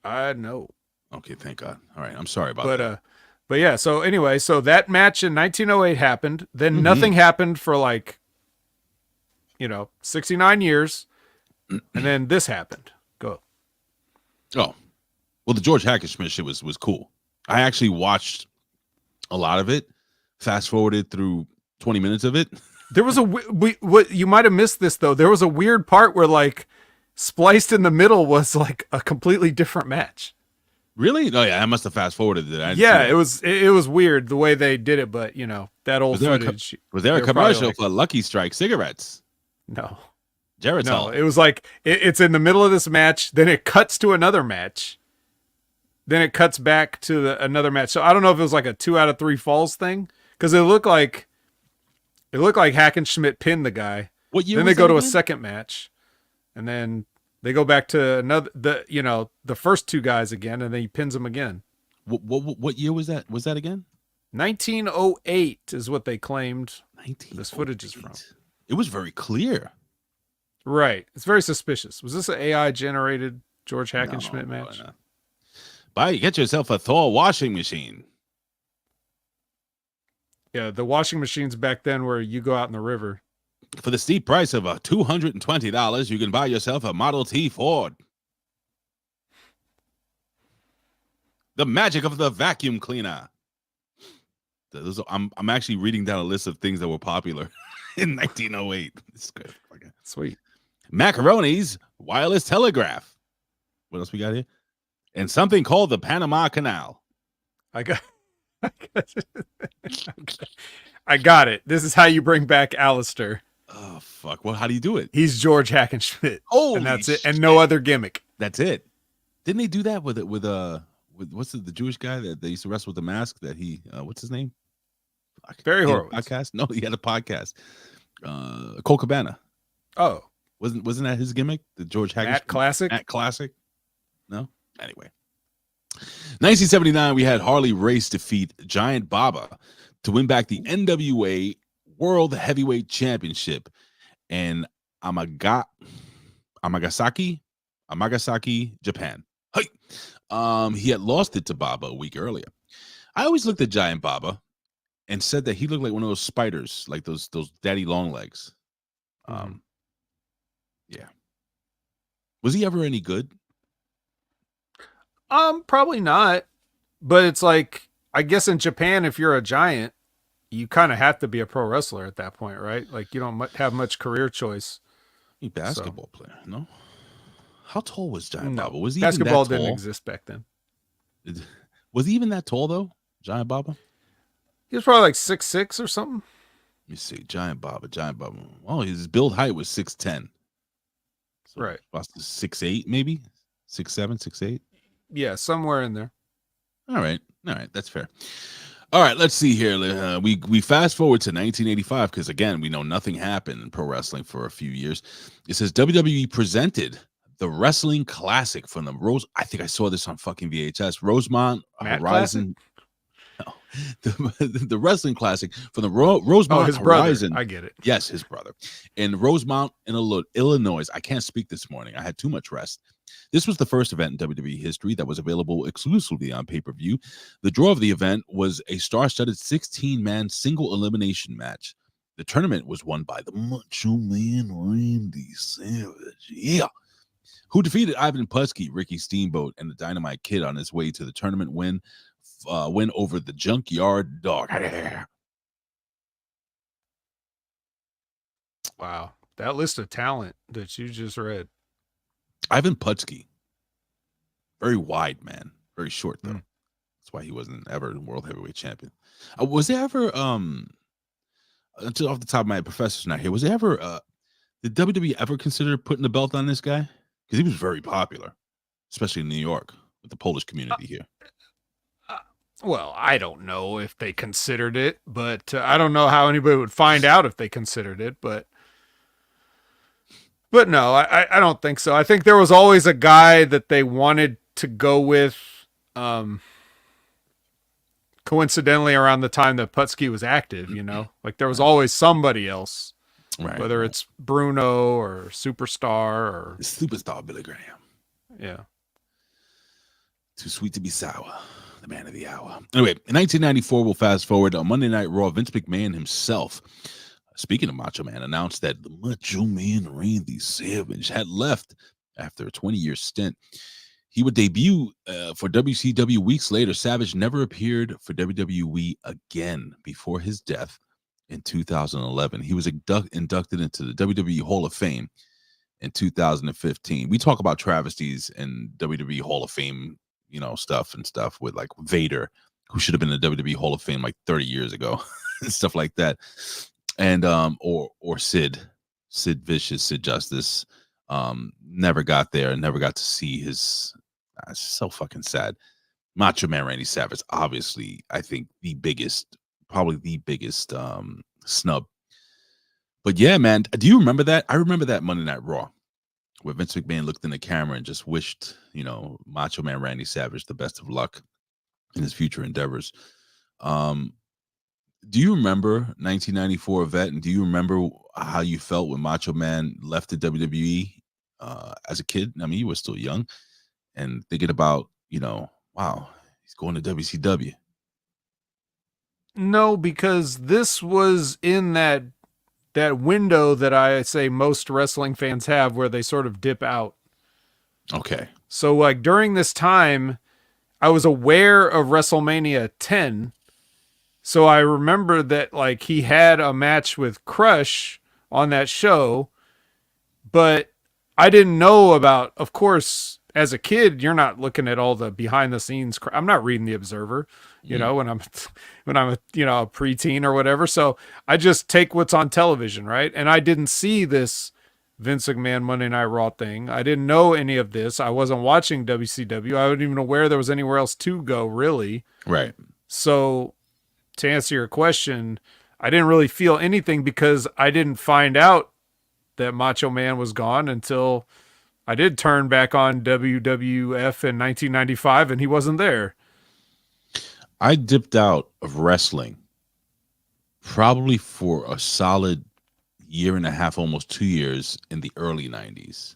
[SPEAKER 3] No.
[SPEAKER 1] Okay, thank God. All right, I'm sorry about that.
[SPEAKER 3] But yeah, so anyway, so that match in 1908 happened. Then nothing happened for like, 69 years. And then this happened. Go.
[SPEAKER 1] Oh. Well, the George Hackenschmidt shit was cool. I actually watched a lot of it. Fast forwarded through 20 minutes of it.
[SPEAKER 3] There was what you might have missed this though. There was a weird part where like spliced in the middle was like a completely different match.
[SPEAKER 1] Really? Oh yeah, I must have fast forwarded it.
[SPEAKER 3] Yeah, it was weird the way they did it, but you know, that old footage.
[SPEAKER 1] Was there a commercial for Lucky Strike cigarettes?
[SPEAKER 3] No.
[SPEAKER 1] Geritol.
[SPEAKER 3] No, it was like it's in the middle of this match, then it cuts to another match. Then it cuts back to another match. So I don't know if it was like a 2 out of 3 falls thing, because it looked like Hackenschmidt pinned the guy.
[SPEAKER 1] What year?
[SPEAKER 3] Then they go to a second match, and then they go back to the first 2 guys again, and then he pins them again.
[SPEAKER 1] What year was that? Was that again?
[SPEAKER 3] 1908 is what they claimed. This footage is from.
[SPEAKER 1] It was very clear.
[SPEAKER 3] Right. It's very suspicious. Was this an AI generated George Hackenschmidt match?
[SPEAKER 1] Get yourself a Thor washing machine.
[SPEAKER 3] Yeah, the washing machines back then where you go out in the river.
[SPEAKER 1] For the steep price of $220, you can buy yourself a Model T Ford. The magic of the vacuum cleaner. I'm actually reading down a list of things that were popular in 1908. It's good. Okay.
[SPEAKER 3] Sweet.
[SPEAKER 1] Macaroni's wireless telegraph. What else we got here? And something called the Panama Canal.
[SPEAKER 3] I got it. This is how you bring back Alistair.
[SPEAKER 1] Oh fuck! Well, how do you do it?
[SPEAKER 3] He's George Hackenschmidt.
[SPEAKER 1] Oh,
[SPEAKER 3] and that's it, and no other gimmick.
[SPEAKER 1] That's it. Didn't they do that with what's the Jewish guy that they used to wrestle with the mask? That he what's his name?
[SPEAKER 3] Barry Horowitz.
[SPEAKER 1] Podcast? No, he had a podcast. Cole Cabana.
[SPEAKER 3] Oh,
[SPEAKER 1] wasn't that his gimmick? The George Hackenschmidt
[SPEAKER 3] Matt Classic.
[SPEAKER 1] No. Anyway, 1979, we had Harley Race defeat Giant Baba to win back the NWA World Heavyweight Championship in Amagasaki, Japan. Hey, he had lost it to Baba a week earlier. I always looked at Giant Baba and said that he looked like one of those spiders, like those daddy long legs. Yeah. Was he ever any good?
[SPEAKER 3] Probably not. But it's like, I guess in Japan, if you're a giant, you kind of have to be a pro wrestler at that point, right? Like you don't have much career choice.
[SPEAKER 1] He basketball player, no? How tall was Giant Baba? Was he
[SPEAKER 3] basketball
[SPEAKER 1] even that tall?
[SPEAKER 3] didn't exist back then.
[SPEAKER 1] Was he even that tall though, Giant Baba?
[SPEAKER 3] He was probably like 6'6" or something.
[SPEAKER 1] Let me see, Giant Baba. Oh, his build height was 6'10". So
[SPEAKER 3] right,
[SPEAKER 1] about 6'8", maybe 6'7", 6'8".
[SPEAKER 3] Yeah, somewhere in there.
[SPEAKER 1] All right, that's fair. All right, let's see here. We fast forward to 1985 because again, we know nothing happened in pro wrestling for a few years. It says WWE presented the Wrestling Classic from the Rose. I think I saw this on fucking VHS. Rosemont Horizon. No, the Wrestling Classic from the Rosemont
[SPEAKER 3] his
[SPEAKER 1] Horizon.
[SPEAKER 3] Brother. I get it.
[SPEAKER 1] Yes, his brother. In Rosemont, in Illinois. I can't speak this morning. I had too much rest. This was the first event in WWE history that was available exclusively on pay-per-view. The draw of the event was a star-studded 16-man single elimination match. The tournament was won by the Macho Man Randy Savage, yeah, who defeated Ivan Putski, Ricky Steamboat, and the Dynamite Kid on his way to the tournament win over the Junkyard Dog.
[SPEAKER 3] Wow, that list of talent that you just read.
[SPEAKER 1] Ivan Putski, very wide man, very short though. That's why he wasn't ever world heavyweight champion. Was there ever until off the top of my head, professor's not here. Was there ever did WWE ever consider putting the belt on this guy? Because he was very popular, especially in New York with the Polish community here.
[SPEAKER 3] Well, I don't know if they considered it, but I don't know how anybody would find out if they considered it, but no, I don't think so. I think there was always a guy that they wanted to go with, coincidentally around the time that Putski was active, you know? Like there was always somebody else,
[SPEAKER 1] right?
[SPEAKER 3] Whether it's Bruno or Superstar or...
[SPEAKER 1] Superstar Billy Graham.
[SPEAKER 3] Yeah.
[SPEAKER 1] Too sweet to be sour. The man of the hour. Anyway, in 1994, we'll fast forward on Monday Night Raw. Vince McMahon himself, speaking of Macho Man, announced that the Macho Man Randy Savage had left after a 20-year stint. He would debut for WCW weeks later. Savage never appeared for WWE again before his death in 2011. He was inducted into the WWE Hall of Fame in 2015. We talk about travesties and WWE Hall of Fame, stuff with like Vader, who should have been in the WWE Hall of Fame like 30 years ago, and stuff like that. And or Sid Vicious, Sid Justice, never got there, never got to see his. It's so fucking sad. Macho Man Randy Savage, obviously, I think probably the biggest snub. But yeah, man, do you remember that? I remember that Monday Night Raw, where Vince McMahon looked in the camera and just wished, Macho Man Randy Savage the best of luck in his future endeavors. Do you remember 1994 Vet, and do you remember how you felt when Macho Man left the WWE as a kid? I mean, you were still young, and thinking about, wow, he's going to WCW.
[SPEAKER 3] No, because this was in that window that I say most wrestling fans have, where they sort of dip out.
[SPEAKER 1] Okay.
[SPEAKER 3] So like during this time, I was aware of WrestleMania 10. So I remember that like he had a match with Crush on that show, but I didn't know about, of course, as a kid, you're not looking at all the behind the scenes. I'm not reading the Observer, when I'm a preteen or whatever. So I just take what's on television. Right. And I didn't see this Vince McMahon Monday Night Raw thing. I didn't know any of this. I wasn't watching WCW. I wasn't even aware there was anywhere else to go, really.
[SPEAKER 1] Right.
[SPEAKER 3] So to answer your question, I didn't really feel anything because I didn't find out that Macho Man was gone until I did turn back on WWF in 1995 and he wasn't there.
[SPEAKER 1] I dipped out of wrestling probably for a solid year and a half, almost 2 years in the early 90s.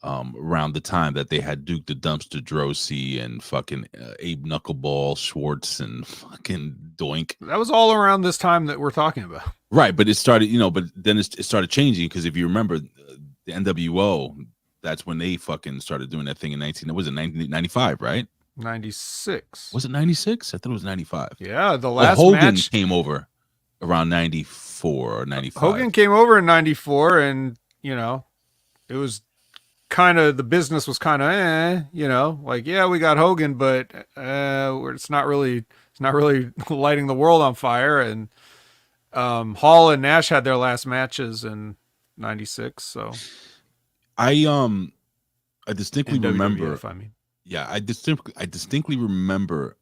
[SPEAKER 1] Around the time that they had Duke the Dumpster Drosy and fucking Abe Knuckleball Schwartz and fucking Doink.
[SPEAKER 3] That was all around this time that we're talking about.
[SPEAKER 1] Right, but it started, but then it started changing because if you remember the NWO, that's when they fucking started doing that thing in 1995, right?
[SPEAKER 3] 96.
[SPEAKER 1] Was it 96? I thought it was 95.
[SPEAKER 3] Yeah, the last
[SPEAKER 1] Hogan
[SPEAKER 3] match
[SPEAKER 1] came over around 94 or 95.
[SPEAKER 3] Hogan came over in 94 and, it was kind of, the business was kind of, like, yeah, we got Hogan, but it's not really lighting the world on fire. And Hall and Nash had their last matches in 96. So
[SPEAKER 1] I distinctly remember.
[SPEAKER 3] WWF, I mean.
[SPEAKER 1] Yeah, I distinctly remember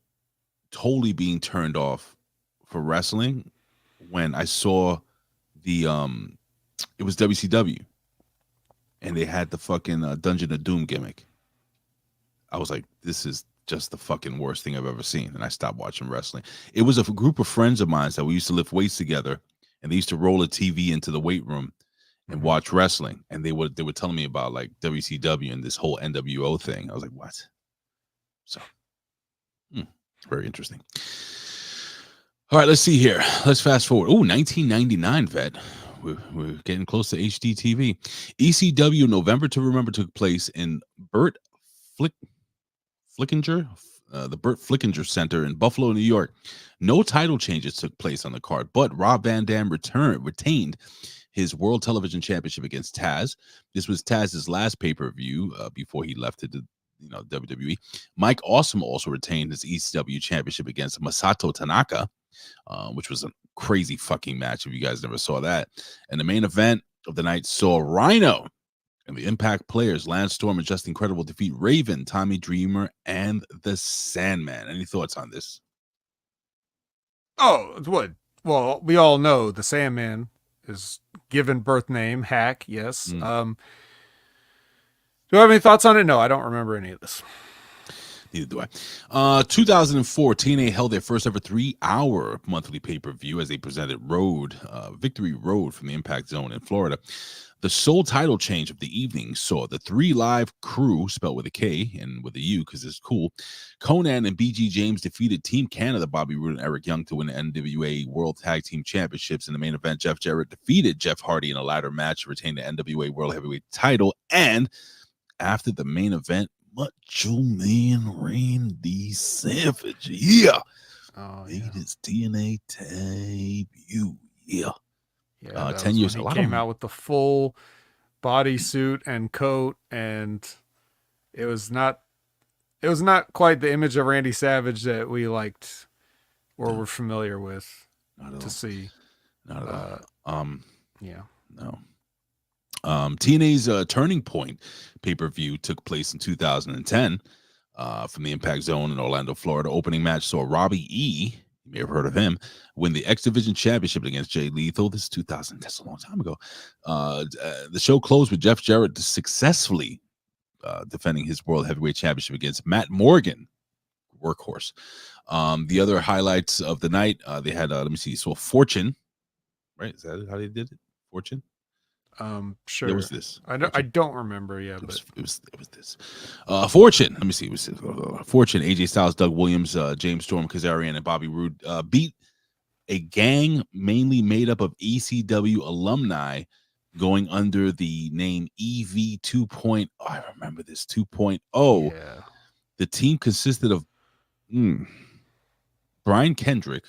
[SPEAKER 1] totally being turned off for wrestling when I saw the it was WCW and they had the fucking Dungeon of Doom gimmick. I was like, this is just the fucking worst thing I've ever seen, and I stopped watching wrestling. It was a group of friends of mine that we used to lift weights together, and they used to roll a TV into the weight room and watch wrestling, and they were telling me about like WCW and this whole NWO thing. I was like, what? So, very interesting. All right, let's see here. Let's fast forward. Oh, 1999, Vet. We're getting close to HD TV. ECW November to Remember took place in Burt Flickinger, the Burt Flickinger Center in Buffalo, New York. No title changes took place on the card, but Rob Van Dam retained his World Television Championship against Taz. This was Taz's last pay-per-view before he left to WWE. Mike Awesome also retained his ECW Championship against Masato Tanaka, which was a crazy fucking match if you guys never saw that. And the main event of the night saw Rhino and the Impact players Lance Storm and Justin Credible defeat Raven, Tommy Dreamer, and the Sandman. Any thoughts on this?
[SPEAKER 3] Oh, what? Well, we all know the Sandman is given birth name Hack. Yes. Do I have any thoughts on it? No, I don't remember any of this.
[SPEAKER 1] Neither do I. 2004, TNA held their first ever 3-hour monthly pay-per-view as they presented Victory Road from the Impact Zone in Florida. The sole title change of the evening saw the 3 Live Crew, spelled with a K and with a U because it's cool. Conan and BG James defeated Team Canada, Bobby Roode and Eric Young, to win the NWA World Tag Team Championships. In the main event, Jeff Jarrett defeated Jeff Hardy in a ladder match to retain the NWA World Heavyweight title. And after the main event, Macho Man Randy Savage, made his TNA debut. 10 years.
[SPEAKER 3] He came out with the full bodysuit and coat, and it was not quite the image of Randy Savage that we liked or were familiar with to see.
[SPEAKER 1] Not at all.
[SPEAKER 3] Yeah.
[SPEAKER 1] No. TNA's Turning Point pay-per-view took place in 2010 from the Impact Zone in Orlando, Florida. Opening match saw Robbie E., you may have heard of him, win the X Division Championship against Jay Lethal. This is 2000. That's a long time ago. The show closed with Jeff Jarrett successfully defending his World Heavyweight Championship against Matt Morgan, workhorse. The other highlights of the night, they had, let me see, so Fortune, right? Is that how they did it? Fortune?
[SPEAKER 3] Sure.
[SPEAKER 1] There was this.
[SPEAKER 3] I don't remember. Yeah, but
[SPEAKER 1] it was this. Fortune. Let me see. It was Fortune. AJ Styles, Doug Williams, James Storm, Kazarian, and Bobby Roode beat a gang mainly made up of ECW alumni, going under the name EV 2.0. I remember this 2.0.
[SPEAKER 3] Yeah.
[SPEAKER 1] The team consisted of Brian Kendrick,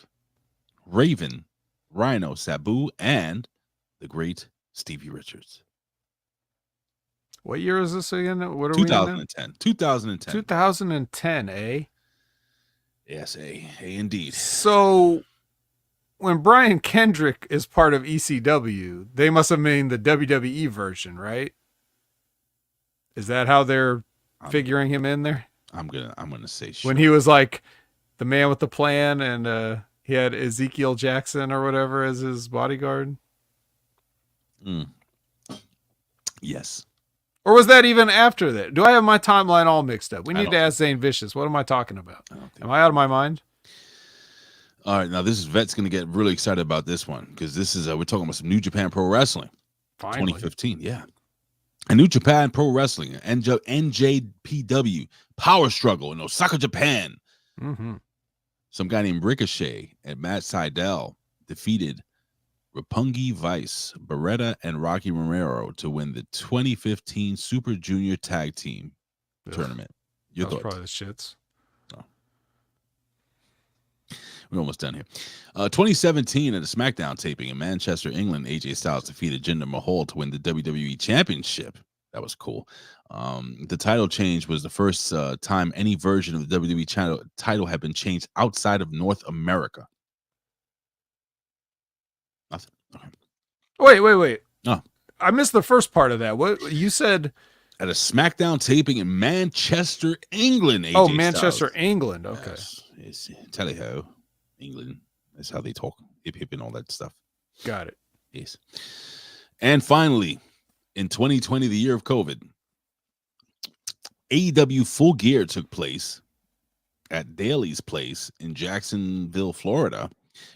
[SPEAKER 1] Raven, Rhino, Sabu, and the great Stevie Richards.
[SPEAKER 3] What year is this again? What are
[SPEAKER 1] 2010. 2010.
[SPEAKER 3] 2010, eh?
[SPEAKER 1] Yes, indeed.
[SPEAKER 3] So when Brian Kendrick is part of ECW, they must have made the WWE version, right? Is that how they're figuring him in there?
[SPEAKER 1] I'm gonna say sure.
[SPEAKER 3] When he was like the man with the plan, and he had Ezekiel Jackson or whatever as his bodyguard.
[SPEAKER 1] Yes.
[SPEAKER 3] Or was that even after that? Do I have my timeline all mixed up? We need to ask Zane Vicious. What am I talking about? Am I out of my mind?
[SPEAKER 1] All right, now this is Vet's going to get really excited about this one because this is we're talking about some New Japan Pro Wrestling.
[SPEAKER 3] Finally.
[SPEAKER 1] 2015, yeah. And New Japan Pro Wrestling, NJPW, Power Struggle in Osaka, Japan.
[SPEAKER 3] Mm-hmm.
[SPEAKER 1] Some guy named Ricochet and Matt Sydal defeated Roppongi Vice, Beretta, and Rocky Romero to win the 2015 Super Junior Tag Team Tournament. Your
[SPEAKER 3] That was
[SPEAKER 1] thoughts?
[SPEAKER 3] probably the shits.
[SPEAKER 1] Oh. We're almost done here. 2017 at a SmackDown taping in Manchester, England, AJ Styles defeated Jinder Mahal to win the WWE Championship. That was cool. The title change was the first time any version of the WWE title had been changed outside of North America. Nothing. Okay.
[SPEAKER 3] Wait.
[SPEAKER 1] Oh.
[SPEAKER 3] I missed the first part of that. What you said?
[SPEAKER 1] At a SmackDown taping in Manchester, England. AJ
[SPEAKER 3] Oh, Manchester,
[SPEAKER 1] Styles.
[SPEAKER 3] England. Okay.
[SPEAKER 1] Yes, it's Tally-ho, England. That's how they talk. Hip and all that stuff.
[SPEAKER 3] Got it.
[SPEAKER 1] Yes. And finally, in 2020, the year of COVID, AEW Full Gear took place at Daly's Place in Jacksonville, Florida.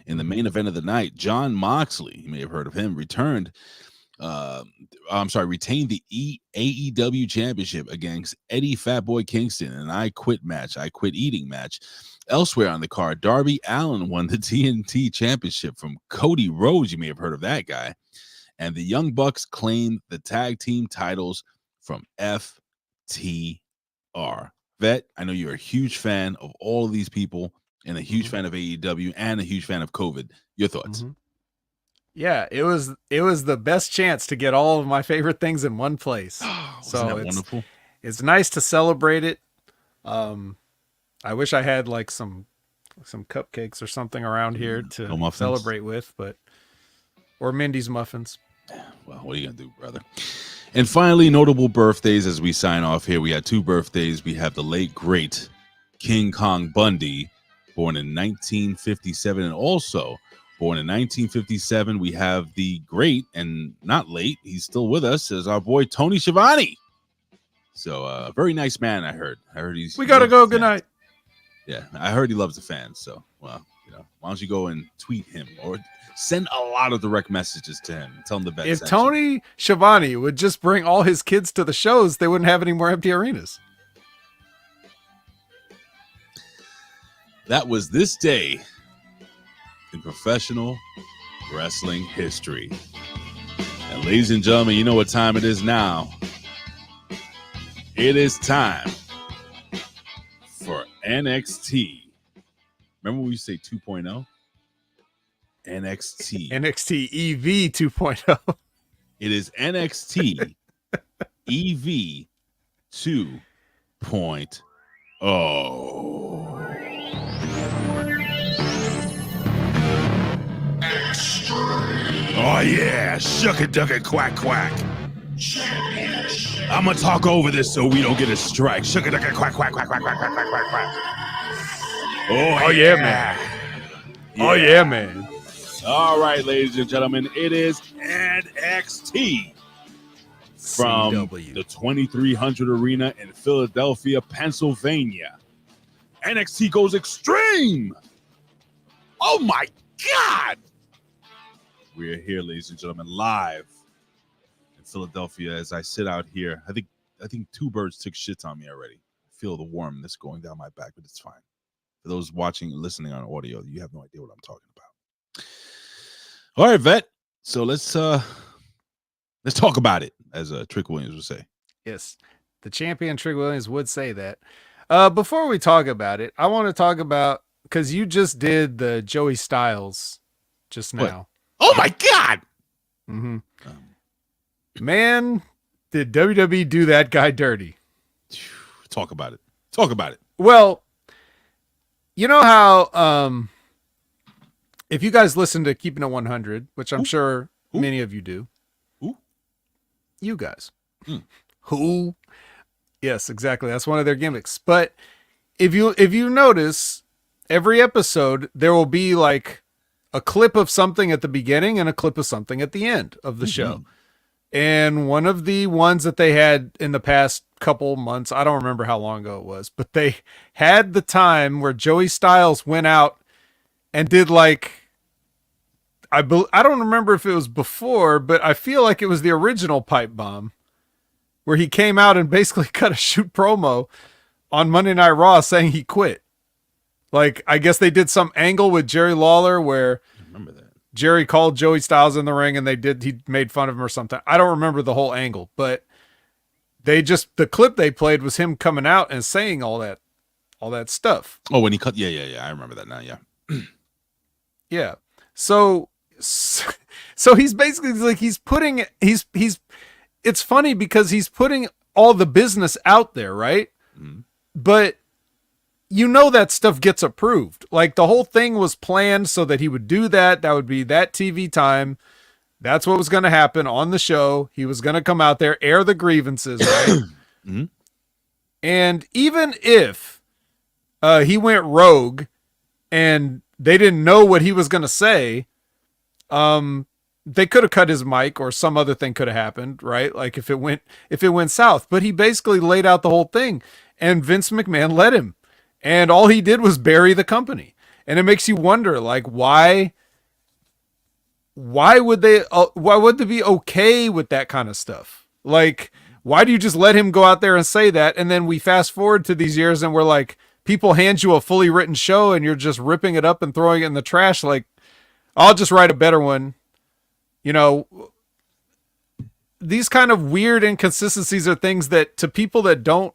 [SPEAKER 1] In the main event of the night, Jon Moxley, you may have heard of him, retained the AEW Championship against Eddie Fatboy Kingston in an I Quit Eating match. Elsewhere on the card, Darby Allin won the TNT Championship from Cody Rhodes. You may have heard of that guy. And the Young Bucks claimed the tag team titles from FTR. Vet, I know you're a huge fan of all of these people and a huge fan of AEW and a huge fan of COVID. Your thoughts?
[SPEAKER 3] Mm-hmm. Yeah, it was the best chance to get all of my favorite things in one place. So it's wonderful. It's nice to celebrate it. I wish I had like some cupcakes or something around here to celebrate with, or Mindy's muffins.
[SPEAKER 1] Well, what are you gonna do, brother? And finally, notable birthdays as we sign off here. We had two birthdays. We have the late great King Kong Bundy, born in 1957, and also born in 1957, we have the great and not late, he's still with us, is our boy Tony Schiavone. So a very nice man, I heard he's
[SPEAKER 3] we gotta go. Good night.
[SPEAKER 1] Yeah, I heard he loves the fans. So well, why don't you go and tweet him or send a lot of direct messages to him, tell him the best.
[SPEAKER 3] If Tony Schiavone would just bring all his kids to the shows, they wouldn't have any more empty arenas.
[SPEAKER 1] That was this day in professional wrestling history. And ladies and gentlemen, you know what time it is now. It is time for NXT. Remember when we say 2.0? NXT.
[SPEAKER 3] NXT EV 2.0.
[SPEAKER 1] It is NXT EV 2.0. Oh yeah, shuck it, duck it, quack, quack. I'm gonna talk over this so we don't get a strike. Shuck it, duck it, quack, quack, quack, quack, quack, quack, quack, quack, quack.
[SPEAKER 3] Oh yeah, man. Oh yeah, man.
[SPEAKER 1] All right, ladies and gentlemen, it is NXT from
[SPEAKER 3] CW.
[SPEAKER 1] the 2300 Arena in Philadelphia, Pennsylvania. NXT goes extreme. Oh my God. We're here, ladies and gentlemen, live in Philadelphia as I sit out here. I think two birds took shits on me already. I feel the warmness going down my back, but it's fine. For those watching and listening on audio, you have no idea what I'm talking about. All right, vet. So let's talk about it, as Trick Williams would say.
[SPEAKER 3] Yes, the champion Trick Williams would say that. Before we talk about it, I want to talk about, because you just did the Joey Styles just now.
[SPEAKER 1] What? Oh my God!
[SPEAKER 3] Mm-hmm. Man, did WWE do that guy dirty?
[SPEAKER 1] Talk about it. Talk about it.
[SPEAKER 3] Well, you know how if you guys listen to Keeping It 100, which I'm sure many of you do.
[SPEAKER 1] Who?
[SPEAKER 3] You guys. Who? Yes, exactly. That's one of their gimmicks. But if you notice, every episode there will be like a clip of something at the beginning and a clip of something at the end of the show. And one of the ones that they had in the past couple months, I don't remember how long ago it was, but they had the time where Joey Styles went out and did like, I don't remember if it was before, but I feel like it was the original pipe bomb where he came out and basically cut a shoot promo on Monday Night Raw saying he quit. Like, I guess they did some angle with Jerry Lawler where
[SPEAKER 1] I remember that.
[SPEAKER 3] Jerry called Joey Styles in the ring and he made fun of him or something. I don't remember the whole angle, but the clip they played was him coming out and saying all that stuff.
[SPEAKER 1] Oh, when he cut. Yeah. I remember that now. Yeah.
[SPEAKER 3] Yeah. So he's basically like, it's funny because he's putting all the business out there, right? Mm-hmm. But you know that stuff gets approved. Like the whole thing was planned so that he would do that. That would be that TV time. That's what was going to happen on the show. He was going to come out there, air the grievances, right? Mm-hmm. And even if he went rogue and they didn't know what he was going to say, they could have cut his mic or some other thing could have happened, right? Like if it went south, but he basically laid out the whole thing and Vince McMahon let him. And all he did was bury the company. And it makes you wonder, like, why would they be okay with that kind of stuff? Like, why do you just let him go out there and say that? And then we fast forward to these years and we're like, people hand you a fully written show and you're just ripping it up and throwing it in the trash. Like, I'll just write a better one. You know, these kind of weird inconsistencies are things that to people that don't,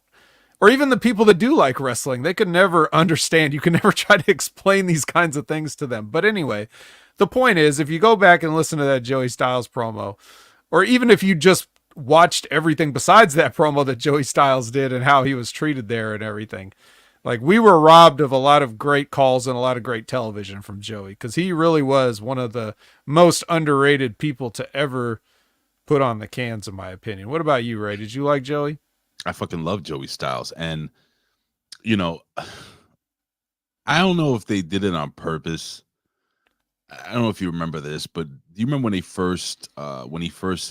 [SPEAKER 3] or even the people that do like wrestling, they could never understand. You can never try to explain these kinds of things to them. But anyway, the point is, if you go back and listen to that Joey Styles promo, or even if you just watched everything besides that promo that Joey Styles did and how he was treated there and everything, like we were robbed of a lot of great calls and a lot of great television from Joey, because he really was one of the most underrated people to ever put on the cans, in my opinion. What about you, Ray? Did you like Joey?
[SPEAKER 1] I fucking love Joey Styles. And, you know, I don't know if they did it on purpose. I don't know if you remember this, but do you remember when he first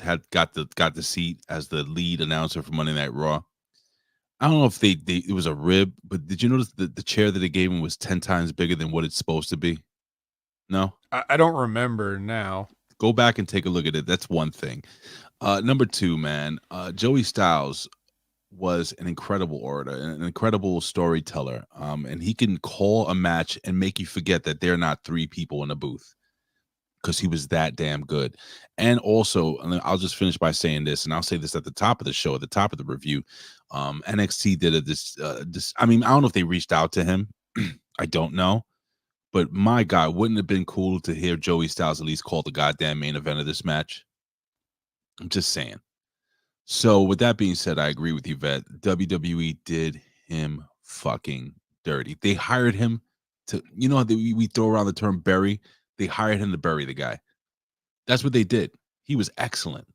[SPEAKER 1] had got the seat as the lead announcer for Monday Night Raw? I don't know if it was a rib, but did you notice the chair that they gave him was 10 times bigger than what it's supposed to be? No? I
[SPEAKER 3] don't remember now.
[SPEAKER 1] Go back and take a look at it. That's one thing. Number two, man, Joey Styles was an incredible orator, an incredible storyteller. And he can call a match and make you forget that they're not three people in a booth, because he was that damn good. And also, and I'll just finish by saying this, and I'll say this at the top of the show, at the top of the review. NXT did this. I mean, I don't know if they reached out to him. I don't know. But my God, wouldn't it have been cool to hear Joey Styles at least call the goddamn main event of this match? I'm just saying. So with that being said, I agree with you, Vet. WWE did him fucking dirty. They hired him to, you know how we throw around the term bury? They hired him to bury the guy. That's what they did. He was excellent.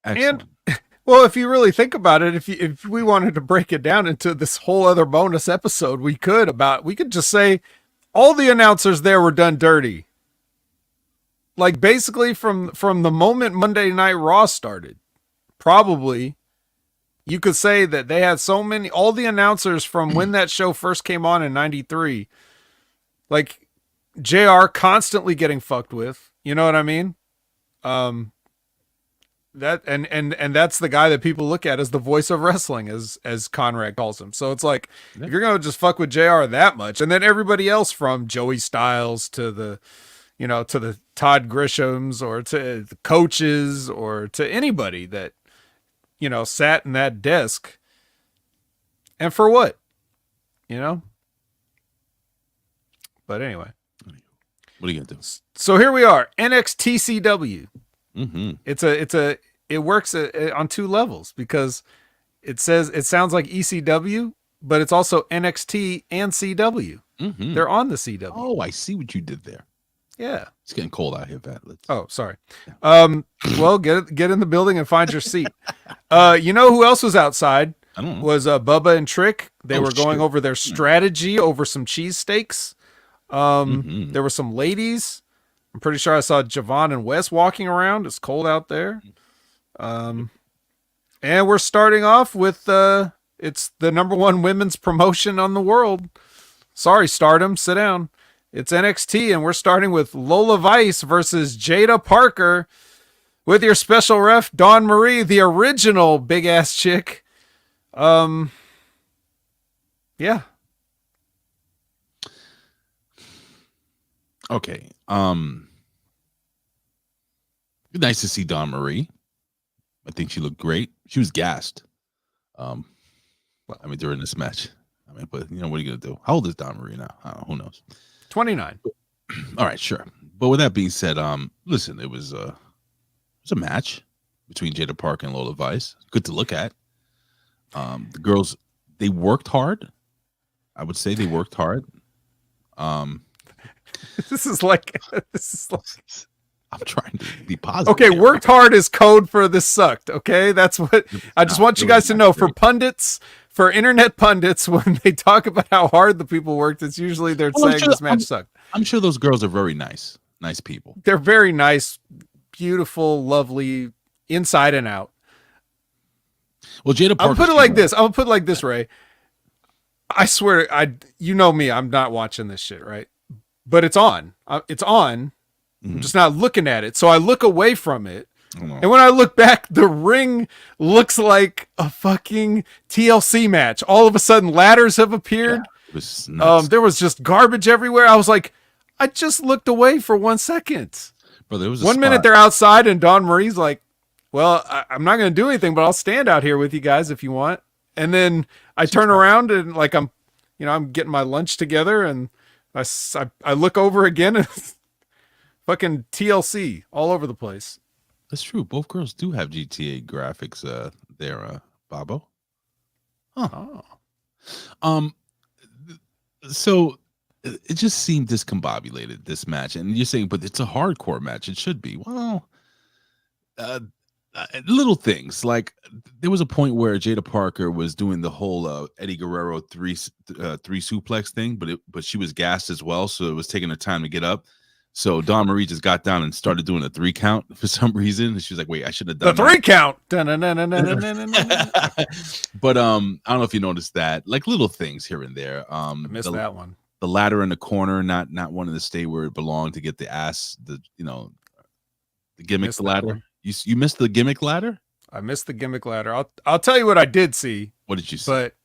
[SPEAKER 1] Excellent.
[SPEAKER 3] And well, if you really think about it, if we wanted to break it down into this whole other bonus episode, we could just say all the announcers there were done dirty. Like basically from the moment Monday Night Raw started, probably you could say that they had all the announcers from when that show first came on in 93, like JR constantly getting fucked with, you know what I mean? That and that's the guy that people look at as the voice of wrestling, as Conrad calls him. So it's like, if you're going to just fuck with JR that much, and then everybody else from Joey Styles to the Todd Grishams or to the coaches or to anybody that, sat in that desk. And for what? But anyway.
[SPEAKER 1] What are you going to do?
[SPEAKER 3] So here we are, NXT
[SPEAKER 1] Mm-hmm.
[SPEAKER 3] It works on two levels, because it sounds like ECW, but it's also NXT and CW.
[SPEAKER 1] Mm-hmm.
[SPEAKER 3] They're on the CW.
[SPEAKER 1] Oh, I see what you did there.
[SPEAKER 3] Yeah.
[SPEAKER 1] It's getting cold out here, Vet.
[SPEAKER 3] Oh, sorry. Well, get in the building and find your seat. You know who else was outside?
[SPEAKER 1] I don't know.
[SPEAKER 3] Was Bubba and Trick. They were going
[SPEAKER 1] shit.
[SPEAKER 3] over their strategy over some cheesesteaks. There were some ladies. I'm pretty sure I saw Javon and Wes walking around. It's cold out there. And we're starting off with it's the #1 women's promotion on the world. Sorry, Stardom, sit down. It's NXT, and we're starting with Lola Vice versus Jaida Parker with your special ref, Dawn Marie, the original big ass chick. Yeah.
[SPEAKER 1] Okay. Nice to see Dawn Marie. I think she looked great. She was gassed. During this match. But what are you gonna do? How old is Dawn Marie now? I don't know. Who knows?
[SPEAKER 3] 29.
[SPEAKER 1] All right, sure. But with that being said, listen, it was a match between Jaida Parker and Lola Vice. Good to look at. The girls, they worked hard. I would say they worked hard.
[SPEAKER 3] This is like
[SPEAKER 1] I'm trying to be positive.
[SPEAKER 3] okay, worked hard is code for this sucked. Okay, that's what I just want you guys to know. For pundits, for internet pundits, when they talk about how hard the people worked, it's usually they're saying this match sucked.
[SPEAKER 1] I'm sure those girls are very nice people.
[SPEAKER 3] They're very nice, beautiful, lovely, inside and out.
[SPEAKER 1] Well, Jaida Parker.
[SPEAKER 3] I'll put it like this. I'll put it like this, Ray. I swear, you know me, I'm not watching this shit, right? But it's on. It's on. I'm just not looking at it. So I look away from it. And when I look back, the ring looks like a fucking TLC match. All of a sudden, ladders have appeared.
[SPEAKER 1] Yeah, it was nuts.
[SPEAKER 3] There was just garbage everywhere. I was like, I just looked away for 1 second.
[SPEAKER 1] Bro, there was
[SPEAKER 3] 1 minute they're outside, and Dawn Marie's like, well, I'm not going to do anything, but I'll stand out here with you guys if you want. And then I turn around and like I'm getting my lunch together, and I look over again, and fucking TLC all over the place.
[SPEAKER 1] That's true. Both girls do have GTA graphics there, Bobo. Huh.
[SPEAKER 3] Oh.
[SPEAKER 1] So it just seemed discombobulated, this match. And you're saying, but it's a hardcore match. It should be. Well, little things. Like, there was a point where Jaida Parker was doing the whole Eddie Guerrero three suplex thing, but she was gassed as well. So it was taking her time to get up. So Dawn Marie just got down and started doing a 3 count for some reason. She was like, "Wait, I should have done
[SPEAKER 3] the 3 count."
[SPEAKER 1] But I don't know if you noticed that, like little things here and there.
[SPEAKER 3] I missed that one.
[SPEAKER 1] The ladder in the corner, not wanting to stay where it belonged to get the ass. The gimmick ladder. You missed the gimmick ladder.
[SPEAKER 3] I missed the gimmick ladder. I'll tell you what I did see.
[SPEAKER 1] What did you see?
[SPEAKER 3] But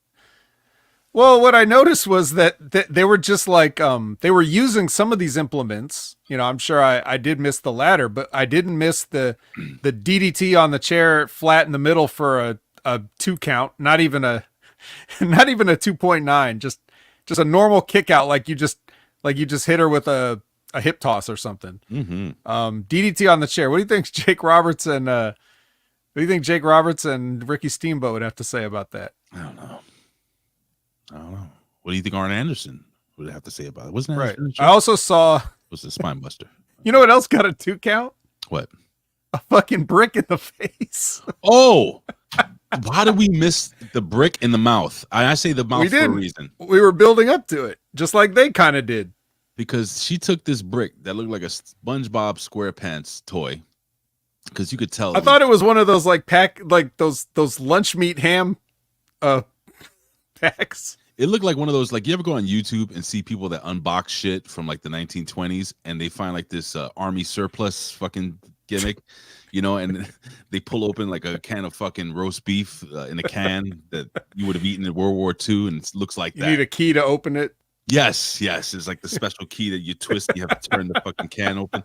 [SPEAKER 3] what I noticed was that they were just like they were using some of these implements. I'm sure I did miss the ladder, but I didn't miss the DDT on the chair flat in the middle for a 2 count. Not even a 2.9. Just a normal kick out, like you just hit her with a hip toss or something.
[SPEAKER 1] Mm-hmm.
[SPEAKER 3] DDT on the chair. What do you think, Jake Roberts and do you think Jake Roberts and Ricky Steamboat would have to say about that?
[SPEAKER 1] I don't know. What do you think Arn Anderson would have to say about it? Wasn't that
[SPEAKER 3] Right.
[SPEAKER 1] his
[SPEAKER 3] I also saw.
[SPEAKER 1] was the spine buster?
[SPEAKER 3] You know what else got a 2 count?
[SPEAKER 1] What?
[SPEAKER 3] A fucking brick in the face.
[SPEAKER 1] Oh, how did we miss the brick in the mouth? I say the mouth
[SPEAKER 3] We
[SPEAKER 1] for a
[SPEAKER 3] didn't.
[SPEAKER 1] reason.
[SPEAKER 3] We were building up to it, just like they kind of did.
[SPEAKER 1] Because she took this brick that looked like a SpongeBob SquarePants toy. Because you could tell.
[SPEAKER 3] I thought it was one of those those lunch meat ham packs.
[SPEAKER 1] It looked like one of those, like, you ever go on YouTube and see people that unbox shit from like the 1920s and they find like this army surplus fucking gimmick, you know, and they pull open like a can of fucking roast beef in a can that you would have eaten in World War II, and it looks like
[SPEAKER 3] You
[SPEAKER 1] that.
[SPEAKER 3] need a key to open it.
[SPEAKER 1] Yes. It's like the special key that you twist. You have to turn the fucking can open.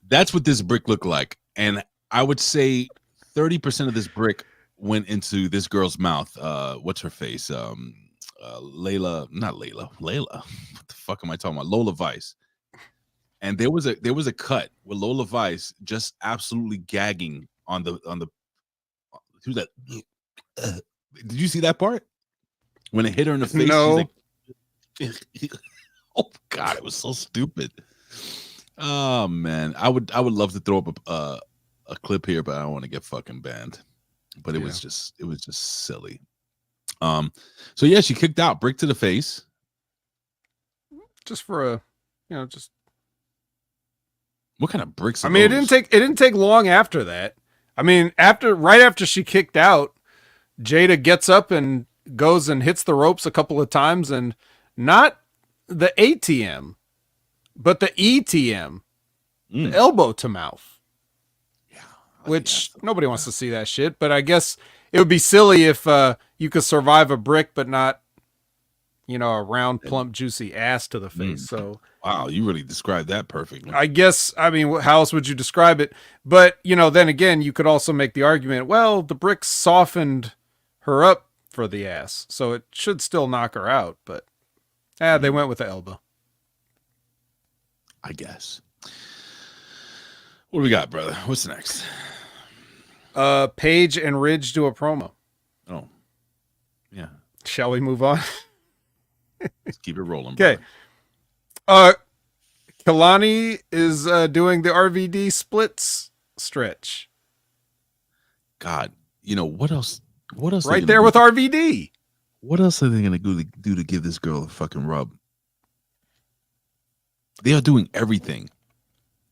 [SPEAKER 1] That's what this brick looked like. And I would say 30% of this brick went into this girl's mouth. What's her face? Layla. What the fuck am I talking about? Lola Vice. And there was a cut with Lola Vice just absolutely gagging on the who's that? Did you see that part? When it hit her in the face?
[SPEAKER 3] No.
[SPEAKER 1] She's like, oh God, it was so stupid. Oh man, I would love to throw up a clip here, but I don't want to get fucking banned. But it was just silly. So yeah, she kicked out, brick to the face.
[SPEAKER 3] Just for just.
[SPEAKER 1] What kind of bricks?
[SPEAKER 3] I mean,
[SPEAKER 1] those?
[SPEAKER 3] it didn't take long after that. I mean, right after she kicked out, Jaida gets up and goes and hits the ropes a couple of times, and not the ATM, but the ETM, the elbow to mouth.
[SPEAKER 1] Yeah,
[SPEAKER 3] which nobody wants to see that shit. But I guess it would be silly if you could survive a brick, but not, a round, plump, juicy ass to the face. So
[SPEAKER 1] wow, you really described that perfectly.
[SPEAKER 3] I guess, I mean, how else would you describe it? But, then again, you could also make the argument, well, the bricks softened her up for the ass, so it should still knock her out. But they went with the elbow.
[SPEAKER 1] I guess. What do we got, brother? What's next?
[SPEAKER 3] Paige and Ridge do a promo.
[SPEAKER 1] Oh, yeah.
[SPEAKER 3] Shall we move on?
[SPEAKER 1] Let's keep it rolling.
[SPEAKER 3] Okay. Kelani is doing the RVD splits stretch.
[SPEAKER 1] God, what else? What else?
[SPEAKER 3] Right there with RVD.
[SPEAKER 1] What else are they gonna do to give this girl a fucking rub? They are doing everything.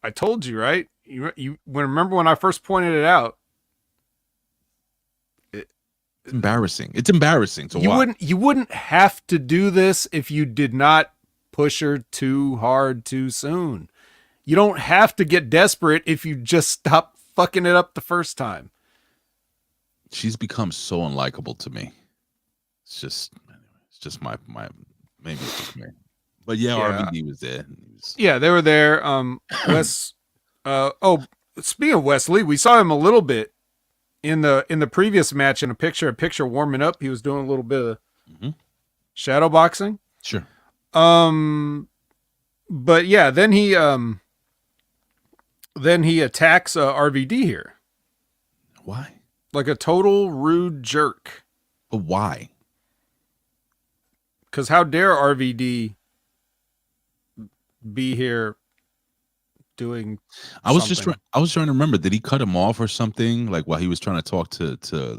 [SPEAKER 3] I told you, right? You remember when I first pointed it out?
[SPEAKER 1] It's embarrassing. It's embarrassing to watch.
[SPEAKER 3] You wouldn't have to do this if you did not push her too hard too soon. You don't have to get desperate if you just stop fucking it up the first time.
[SPEAKER 1] She's become so unlikable to me. It's just my maybe it's just me. But yeah, RVD was there.
[SPEAKER 3] Yeah, they were there. Wes. Speaking of Wes Lee, we saw him a little bit in the previous match in a picture warming up. He was doing a little bit of shadow boxing.
[SPEAKER 1] Sure.
[SPEAKER 3] But yeah, then he attacks RVD here.
[SPEAKER 1] Why?
[SPEAKER 3] Like a total rude jerk.
[SPEAKER 1] But why?
[SPEAKER 3] Because how dare RVD be here doing
[SPEAKER 1] I was
[SPEAKER 3] something?
[SPEAKER 1] trying to remember, did he cut him off or something, like while he was trying to talk to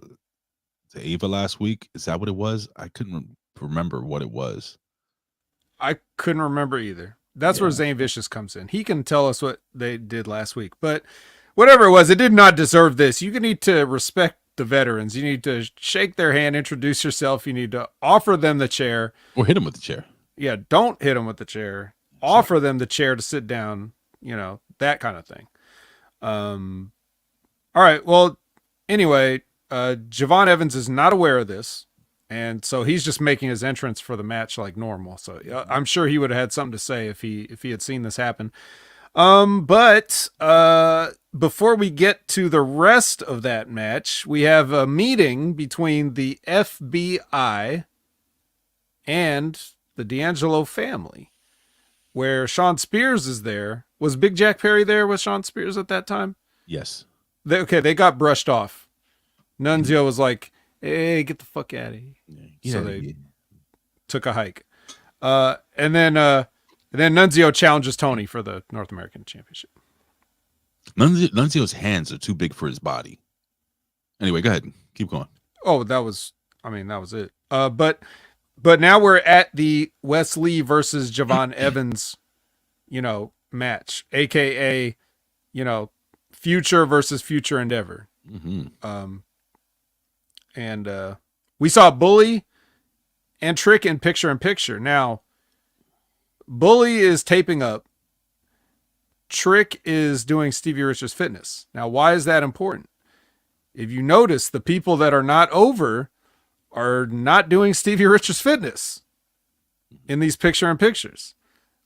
[SPEAKER 1] Ava last week? Is that what it was? I couldn't remember what it was.
[SPEAKER 3] I couldn't remember either. That's where Zane Vicious comes in. He can tell us what they did last week, but whatever it was, it did not deserve this. You need to respect the veterans. You need to shake their hand, introduce yourself. You need to offer them the chair.
[SPEAKER 1] Or hit him with the chair.
[SPEAKER 3] Yeah, don't hit them with the chair. Offer them the chair to sit down, that kind of thing. All right, well, anyway, Javon Evans is not aware of this, and so he's just making his entrance for the match like normal. So I'm sure he would have had something to say if he had seen this happen. But before we get to the rest of that match, we have a meeting between the FBI and the D'Angelo family, where Sean Spears is there. Was Big Jack Perry there with Sean Spears at that time?
[SPEAKER 1] Yes.
[SPEAKER 3] they got brushed off. Nunzio was like, "Hey, get the fuck out of here." So they took a hike. And then Nunzio challenges Tony for the North American Championship.
[SPEAKER 1] Nunzio's hands are too big for his body. Anyway, go ahead. Keep going.
[SPEAKER 3] Oh, that was it. But now we're at the Wes Lee versus Javon Evans, match, aka, future versus future endeavor.
[SPEAKER 1] Mm-hmm.
[SPEAKER 3] And we saw Bully and Trick in picture. Now, Bully is taping up. Trick is doing Stevie Richards Fitness. Now, why is that important? If you notice, the people that are not over are not doing Stevie Richards Fitness in these pictures.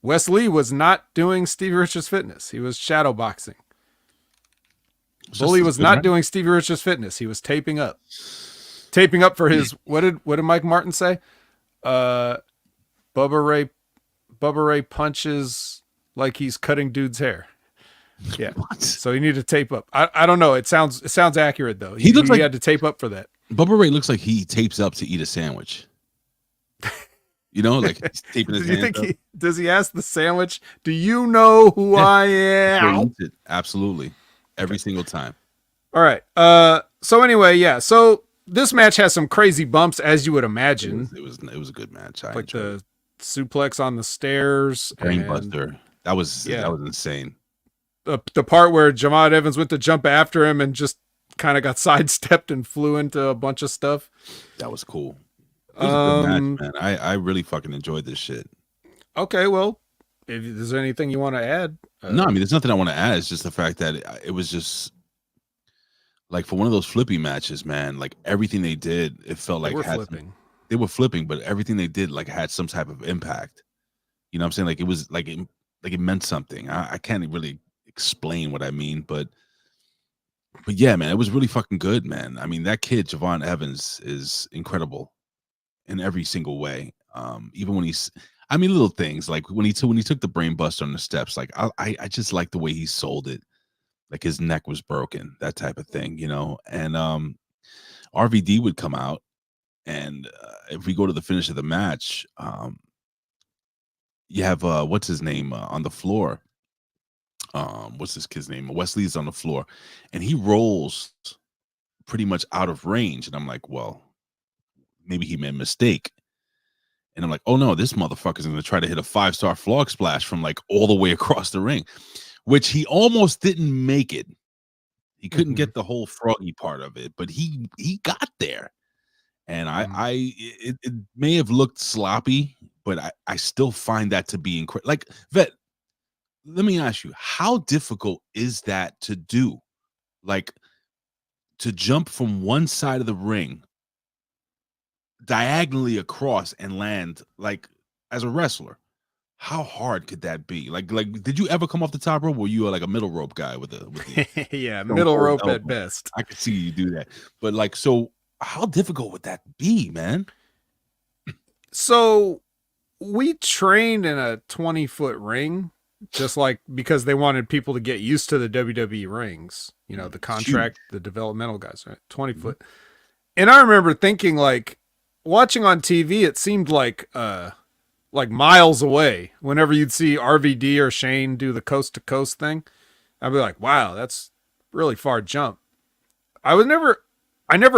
[SPEAKER 3] Wes Lee was not doing Stevie Richards Fitness. He was shadow boxing. Bully was not doing Stevie Richards Fitness. He was taping up. Taping up for his what did Mike Martin say? Bubba Ray punches like he's cutting dude's hair. Yeah. So he needed to tape up. I don't know. It sounds accurate though. He had to tape up for that.
[SPEAKER 1] Bubba Ray looks like he tapes up to eat a sandwich. Like he's taping his hands up.
[SPEAKER 3] Does he ask the sandwich, "Do you know who I am?"
[SPEAKER 1] Absolutely. Every single time.
[SPEAKER 3] All right. So anyway, yeah. So this match has some crazy bumps, as you would imagine.
[SPEAKER 1] It was a good match.
[SPEAKER 3] Like the suplex on the stairs,
[SPEAKER 1] brainbuster. That was insane.
[SPEAKER 3] The part where Javon Evans went to jump after him and just kind of got sidestepped and flew into a bunch of stuff.
[SPEAKER 1] That was cool. It was a good match, man. I really fucking enjoyed this shit.
[SPEAKER 3] Okay, well, if there's anything you want to add.
[SPEAKER 1] No, I mean, there's nothing I want to add. It's just the fact that it was just like, for one of those flippy matches, man, like everything they did, it felt like they were flipping, but everything they did like had some type of impact. You know what I'm saying? Like it was like it meant something. I can't really explain what I mean, but yeah, man, it was really fucking good, man. I mean, that kid Javon Evans is incredible in every single way. Even when little things like when he took the brain buster on the steps, like I just like the way he sold it. Like his neck was broken, that type of thing, And RVD would come out, and if we go to the finish of the match, you have what's his name on the floor. What's this kid's name? Wes Lee's on the floor, and he rolls pretty much out of range. And I'm like, well, maybe he made a mistake. And I'm like, oh no, this motherfucker's going to try to hit a 5-star frog splash from like all the way across the ring, which he almost didn't make it. He couldn't get the whole froggy part of it, but he got there. And it may have looked sloppy, but I still find that to be incredible. Like, Vet, let me ask you, how difficult is that to do? Like, to jump from one side of the ring diagonally across and land, like, as a wrestler, how hard could that be? Like, did you ever come off the top rope? Or were you like a middle rope guy with the
[SPEAKER 3] yeah, middle rope elbow? At best.
[SPEAKER 1] I could see you do that, but like, so how difficult would that be, man?
[SPEAKER 3] So we trained in a 20-foot ring, just like because they wanted people to get used to the WWE rings, the contract, the developmental guys, right? 20 foot. And I remember thinking, like, watching on TV, it seemed like miles away. Whenever you'd see RVD or Shane do the coast to coast thing, I'd be like, wow, that's really far jump. I never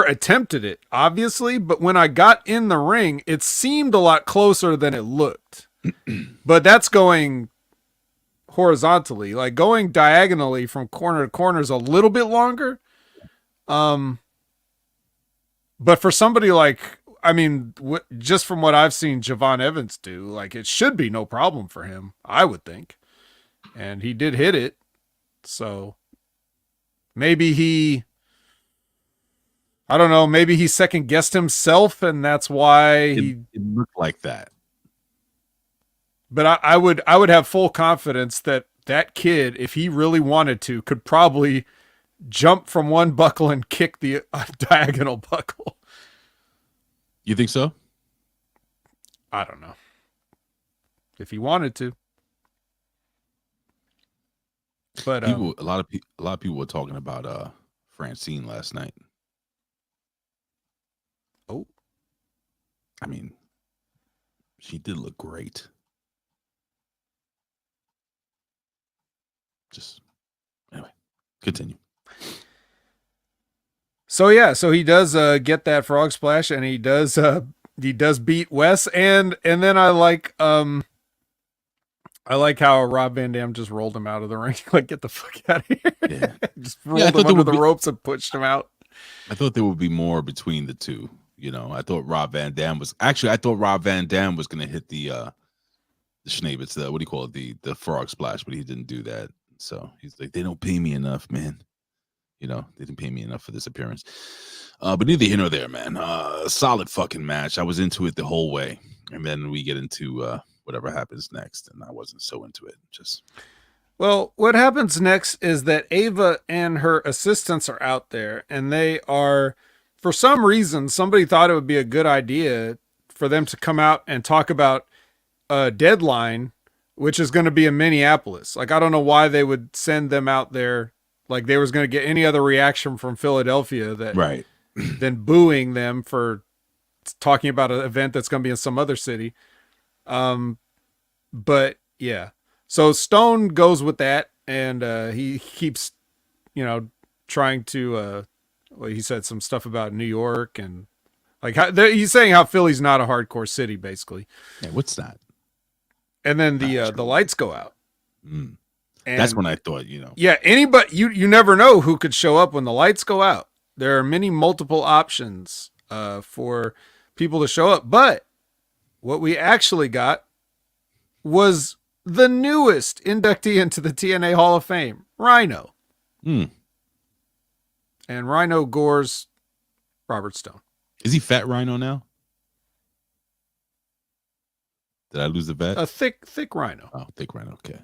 [SPEAKER 3] attempted it, obviously, but when I got in the ring, it seemed a lot closer than it looked. But that's going horizontally. Like, going diagonally from corner to corner is a little bit longer. But for somebody like, just from what I've seen Javon Evans do, like, it should be no problem for him, I would think. And he did hit it. So maybe I don't know, maybe he second guessed himself, and that's why it
[SPEAKER 1] looked like that.
[SPEAKER 3] But I would have full confidence that kid, if he really wanted to, could probably jump from one buckle and kick the diagonal buckle.
[SPEAKER 1] You think so?
[SPEAKER 3] I don't know. If he wanted to. But
[SPEAKER 1] a lot of people were talking about Francine last night.
[SPEAKER 3] Oh,
[SPEAKER 1] I mean, she did look great. Just anyway, continue.
[SPEAKER 3] so yeah, so he does get that frog splash, and he does beat Wes, and then I like how Rob Van Dam just rolled him out of the ring, like get the fuck out of here.
[SPEAKER 1] Yeah.
[SPEAKER 3] Just rolled him under the ropes and pushed him out.
[SPEAKER 1] I thought there would be more between the two. You know, I thought Rob Van Dam was going to hit the Schnabitz, what do you call it, the frog splash, but he didn't do that. So he's like, they don't pay me enough, man. You know, they didn't pay me enough for this appearance. But neither here nor there, man. Solid fucking match. I was into it the whole way, and then we get into whatever happens next, and I wasn't so into it.
[SPEAKER 3] Well, what happens next is that Ava and her assistants are out there, and they are, for some reason, somebody thought it would be a good idea for them to come out and talk about a deadline, which is going to be in Minneapolis. Like, I don't know why they would send them out there. Like, they was going to get any other reaction from Philadelphia
[SPEAKER 1] Right.
[SPEAKER 3] than booing them for talking about an event that's going to be in some other city. But yeah, so Stone goes with that, and he keeps, trying to. Well, he said some stuff about New York, and like he's saying how Philly's not a hardcore city, basically.
[SPEAKER 1] Yeah, what's that?
[SPEAKER 3] And then the lights go out.
[SPEAKER 1] Mm. That's when I thought,
[SPEAKER 3] Yeah, anybody, you never know who could show up when the lights go out. There are multiple options for people to show up, but what we actually got was the newest inductee into the TNA Hall of Fame, Rhino.
[SPEAKER 1] Mm.
[SPEAKER 3] And Rhino gores Robert Stone.
[SPEAKER 1] Is he Fat Rhino now? Did I lose the bet?
[SPEAKER 3] A thick Rhino.
[SPEAKER 1] Oh, thick Rhino. Okay.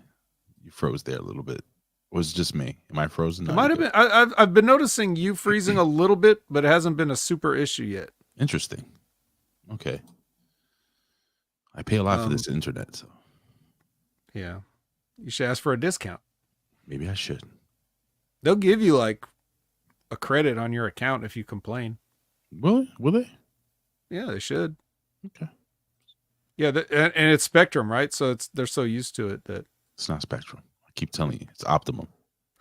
[SPEAKER 1] You froze there a little bit. Was it just me? Am I frozen?
[SPEAKER 3] It might have been. I've been noticing you freezing a little bit, but it hasn't been a super issue yet.
[SPEAKER 1] Interesting. Okay. I pay a lot for this internet, so
[SPEAKER 3] yeah, you should ask for a discount.
[SPEAKER 1] Maybe I should.
[SPEAKER 3] They'll give you like a credit on your account if you complain.
[SPEAKER 1] Will they?
[SPEAKER 3] Yeah, they should.
[SPEAKER 1] Okay.
[SPEAKER 3] Yeah, and it's Spectrum, right? So they're so used to it that
[SPEAKER 1] it's not Spectrum. I keep telling you, it's Optimum.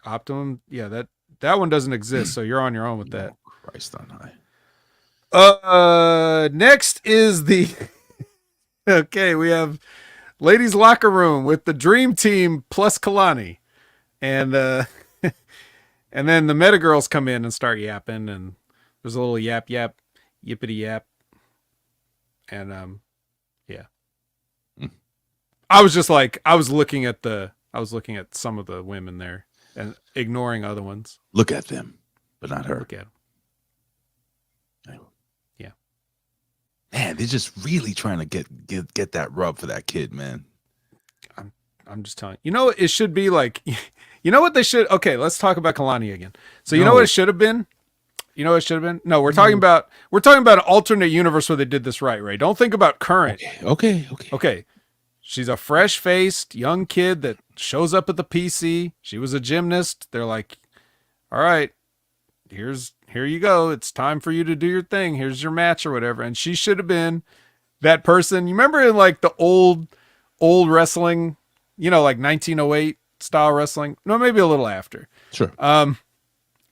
[SPEAKER 3] Optimum, yeah, that one doesn't exist, so you're on your own with that.
[SPEAKER 1] Christ on
[SPEAKER 3] high. Next is the okay, we have ladies' locker room with the Dream Team plus Kelani, and and then the Meta Girls come in and start yapping, and there's a little yippity yap, and yeah. I was just like, I was looking at some of the women there and ignoring other ones.
[SPEAKER 1] Look at them, but not her.
[SPEAKER 3] Look at them.
[SPEAKER 1] Anyway.
[SPEAKER 3] Yeah.
[SPEAKER 1] Man, they're just really trying to get that rub for that kid, man.
[SPEAKER 3] I'm just telling you. You know, it should be like, you know what they should. Okay, let's talk about Kelani again. So you know what it should have been. You know what it should have been. No, we're talking about an alternate universe where they did this right, Ray. Don't think about current. Okay. She's a fresh-faced young kid that shows up at the PC. She was a gymnast. They're like, all right, here you go. It's time for you to do your thing. Here's your match or whatever. And she should have been that person. You remember in like the old wrestling, like 1908 style wrestling? No, maybe a little after.
[SPEAKER 1] Sure.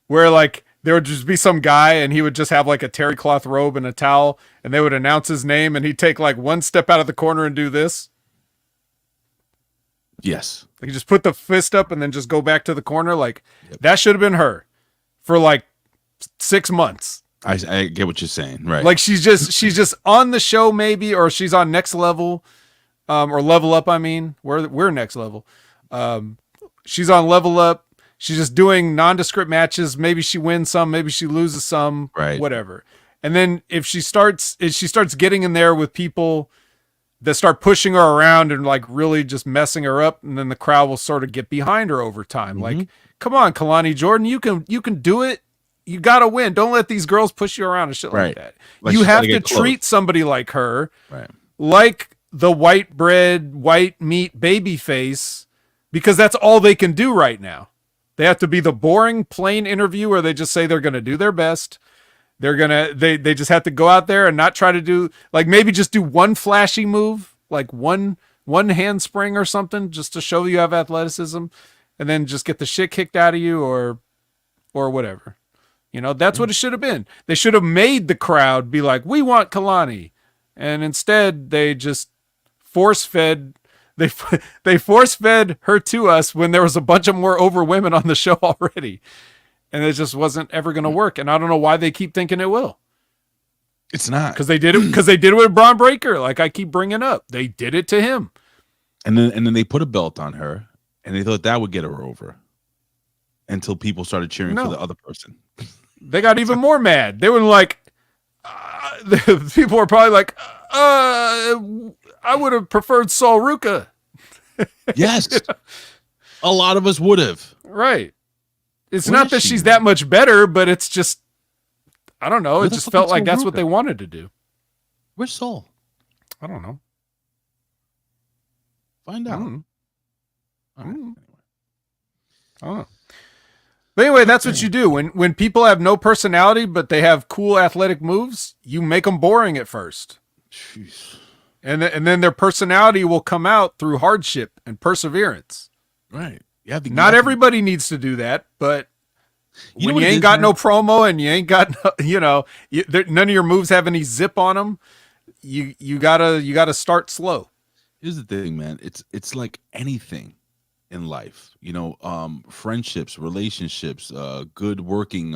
[SPEAKER 3] Where like there would just be some guy and he would just have like a terry cloth robe and a towel, and they would announce his name and he'd take like one step out of the corner and do this.
[SPEAKER 1] Yes.
[SPEAKER 3] Like you just put the fist up and then just go back to the corner. Like that should have been her for like 6 months.
[SPEAKER 1] I get what you're saying. Right.
[SPEAKER 3] Like she's just on the show maybe, or she's on Next Level, or Level Up. I mean, we're Next Level. She's on Level Up. She's just doing nondescript matches. Maybe she wins some, maybe she loses some,
[SPEAKER 1] right?
[SPEAKER 3] Whatever. And then if she starts getting in there with people that start pushing her around and like really just messing her up, and then the crowd will sort of get behind her over time. Mm-hmm. Like, come on, Kelani Jordynne, you can do it. You gotta win. Don't let these girls push you around and shit like that. Like you have to treat somebody like her, like the white bread, white meat baby face, because that's all they can do right now. They have to be the boring, plain interview where they just say they're going to do their best. They just have to go out there and not try to do, like, maybe just do one flashy move, like one handspring or something, just to show you have athleticism, and then just get the shit kicked out of you or whatever. You know, that's what it should have been. They should have made the crowd be like, we want Kelani. And instead they just force-fed her to us when there was a bunch of more over women on the show already. And it just wasn't ever going to work. And I don't know why they keep thinking it will.
[SPEAKER 1] It's not.
[SPEAKER 3] Because they did it with Braun Breaker, like I keep bringing up. They did it to him.
[SPEAKER 1] And then they put a belt on her, and they thought that would get her over. Until people started cheering for the other person.
[SPEAKER 3] They got even more mad. They were like, people were probably like, I would have preferred Sol Ruka.
[SPEAKER 1] Yes. A lot of us would have.
[SPEAKER 3] Right. It's not that she's that much better, but it's just, I don't know. It just felt like that's what they wanted to do.
[SPEAKER 1] Where's Sol?
[SPEAKER 3] I don't know.
[SPEAKER 1] Find out.
[SPEAKER 3] All right. I don't know. But anyway, that's what you do. When people have no personality, but they have cool athletic moves, you make them boring at first.
[SPEAKER 1] Jeez.
[SPEAKER 3] And then their personality will come out through hardship and perseverance.
[SPEAKER 1] Right.
[SPEAKER 3] Not everybody needs to do that, but when you ain't got no promo and you ain't got no, none of your moves have any zip on them, you gotta start slow.
[SPEAKER 1] Here's the thing, man. It's like anything in life, friendships, relationships, good working,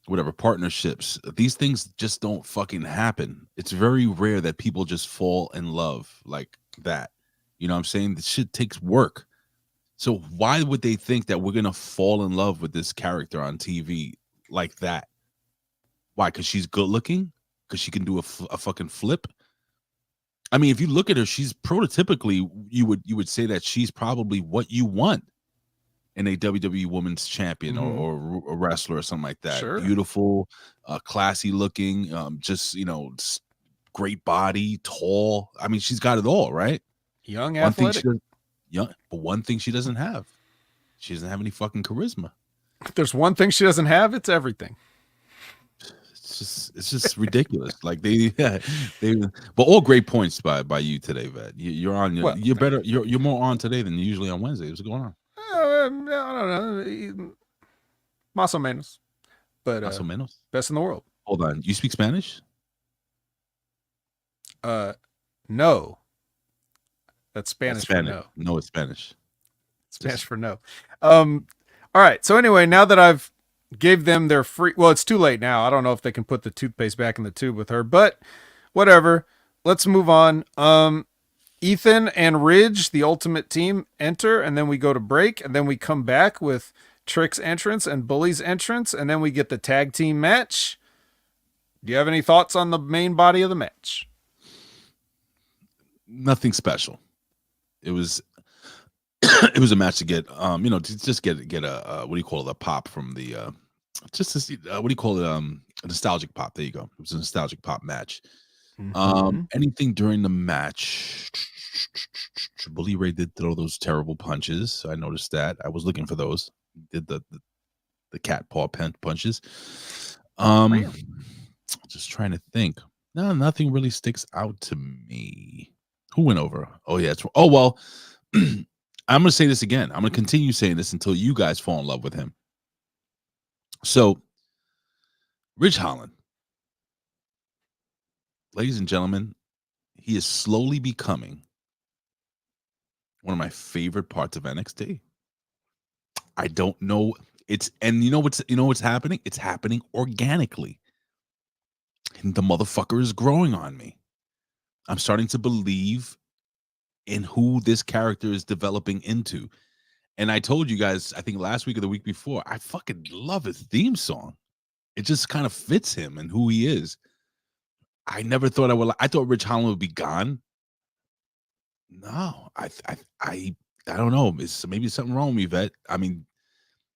[SPEAKER 1] whatever, partnerships. These things just don't fucking happen. It's very rare that people just fall in love like that. You know what I'm saying? This shit takes work. So why would they think that we're going to fall in love with this character on TV like that? Why? Because she's good looking? Because she can do a fucking flip? I mean, if you look at her, she's prototypically, you would say that she's probably what you want in a WWE Women's Champion or a wrestler or something like that.
[SPEAKER 3] Sure.
[SPEAKER 1] Beautiful, classy looking, great body, tall. I mean, she's got it all, right?
[SPEAKER 3] Young, athletic.
[SPEAKER 1] But one thing she doesn't have any fucking charisma.
[SPEAKER 3] If there's one thing she doesn't have, it's everything.
[SPEAKER 1] It's just ridiculous. Like but all great points by you today, Vet. You're on. You're better. You're more on today than usually on Wednesday. What's going on?
[SPEAKER 3] I don't know. Más o menos. But
[SPEAKER 1] más o menos.
[SPEAKER 3] Best in the world.
[SPEAKER 1] Hold on. You speak Spanish?
[SPEAKER 3] No. That's Spanish for no.
[SPEAKER 1] No, it's Spanish.
[SPEAKER 3] Spanish for no. All right. So anyway, now that I've gave them their free, well, it's too late now. I don't know if they can put the toothpaste back in the tube with her, but whatever. Let's move on. Ethan and Ridge, the Ultimate Team, enter, and then we go to break, and then we come back with Trick's entrance and Bully's entrance, and then we get the tag team match. Do you have any thoughts on the main body of the match?
[SPEAKER 1] Nothing special. It was a match to get to just get a what do you call it, a pop from the what do you call it, a nostalgic pop. There you go. It was a nostalgic pop match. Anything during the match, Bully Ray did throw those terrible punches. I noticed that. I was looking for those. Did the cat paw punches. Just trying to think. No, nothing really sticks out to me. Who went over? Oh yeah, well, I'm gonna say this again. I'm gonna continue saying this until you guys fall in love with him. So, Ridge Holland, ladies and gentlemen, he is slowly becoming one of my favorite parts of NXT. I don't know. You know what's happening? It's happening organically. And the motherfucker is growing on me. I'm starting to believe in who this character is developing into. And I told you guys, I think last week or the week before, I fucking love his theme song. It just kind of fits him and who he is. I never thought I thought Ridge Holland would be gone. No, I don't know. Maybe something wrong with me, Vet. I mean,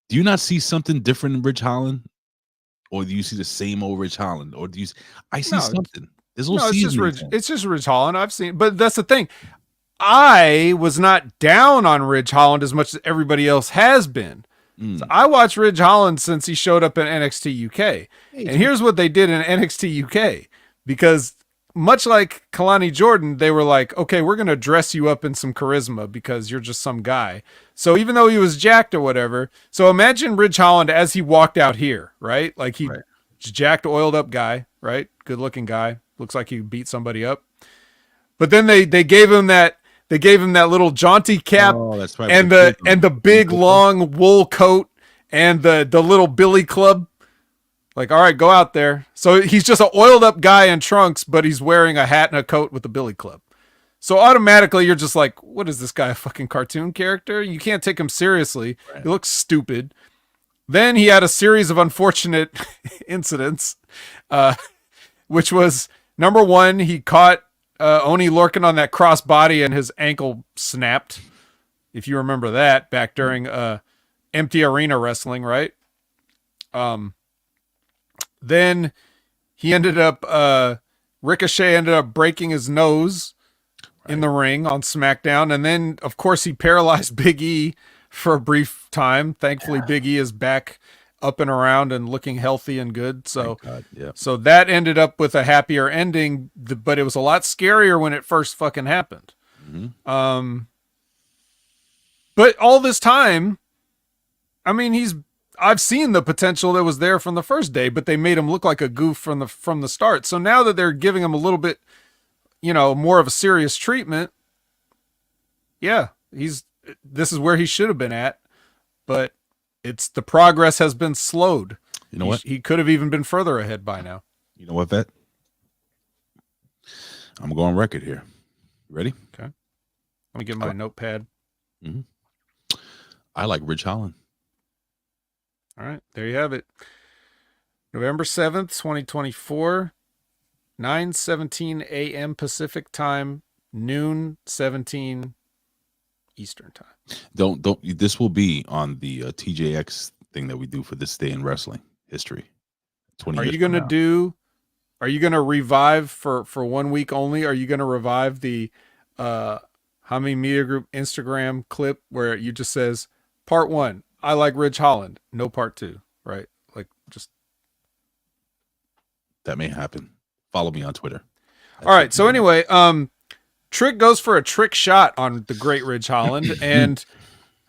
[SPEAKER 1] do you not see something different in Ridge Holland? Or do you see the same old Ridge Holland? Or I see something. There's
[SPEAKER 3] it's just Ridge Holland. I've seen, but that's the thing. I was not down on Ridge Holland as much as everybody else has been. So I watched Ridge Holland since he showed up in NXT UK. And here's what they did in NXT UK. Because much like Kelani Jordynne, they were like, okay, we're going to dress you up in some charisma because you're just some guy. So even though he was jacked or whatever, so imagine Ridge Holland as he walked out here, right? Like he jacked, oiled up guy, right? Good looking guy. Looks like he beat somebody up. But then they gave him that little jaunty cap and the big long wool coat and the little billy club. Like, all right, go out there. So he's just an oiled up guy in trunks, but he's wearing a hat and a coat with the billy club. So automatically you're just like, what is this guy, a fucking cartoon character? You can't take him seriously. Right. He looks stupid. Then he had a series of unfortunate incidents, which was, number one, he caught Oni Lorcan on that crossbody and his ankle snapped. If you remember that, back during empty arena wrestling, right? Then he ended up, Ricochet ended up breaking his nose in the ring on SmackDown. And then, of course, he paralyzed Big E for a brief time. Thankfully, Big E is back up and around and looking healthy and good. So, so that ended up with a happier ending, but it was a lot scarier when it first fucking happened. Mm-hmm. But all this time, I mean, I've seen the potential that was there from the first day, but they made him look like a goof from the start. So now that they're giving him a little bit, more of a serious treatment, this is where he should have been at, but the progress has been slowed. You know what? He could have even been further ahead by now.
[SPEAKER 1] You know what, Vet? I'm going on record here. You ready?
[SPEAKER 3] Okay. Let me get my notepad.
[SPEAKER 1] Mm-hmm. I like Ridge Holland.
[SPEAKER 3] All right, there you have it. November 7th, 2024, 9:17 a.m. Pacific time, noon 17 Eastern time.
[SPEAKER 1] Don't. This will be on the TJX thing that we do for this day in wrestling history. 20
[SPEAKER 3] Are you going to revive for 1 week only? Are you going to revive the Hami Media Group Instagram clip where it just says part 1? I like Ridge Holland. No part 2, right? Like, just
[SPEAKER 1] that may happen. Follow me on Twitter.
[SPEAKER 3] All right. So anyway, Trick goes for a trick shot on the great Ridge Holland, and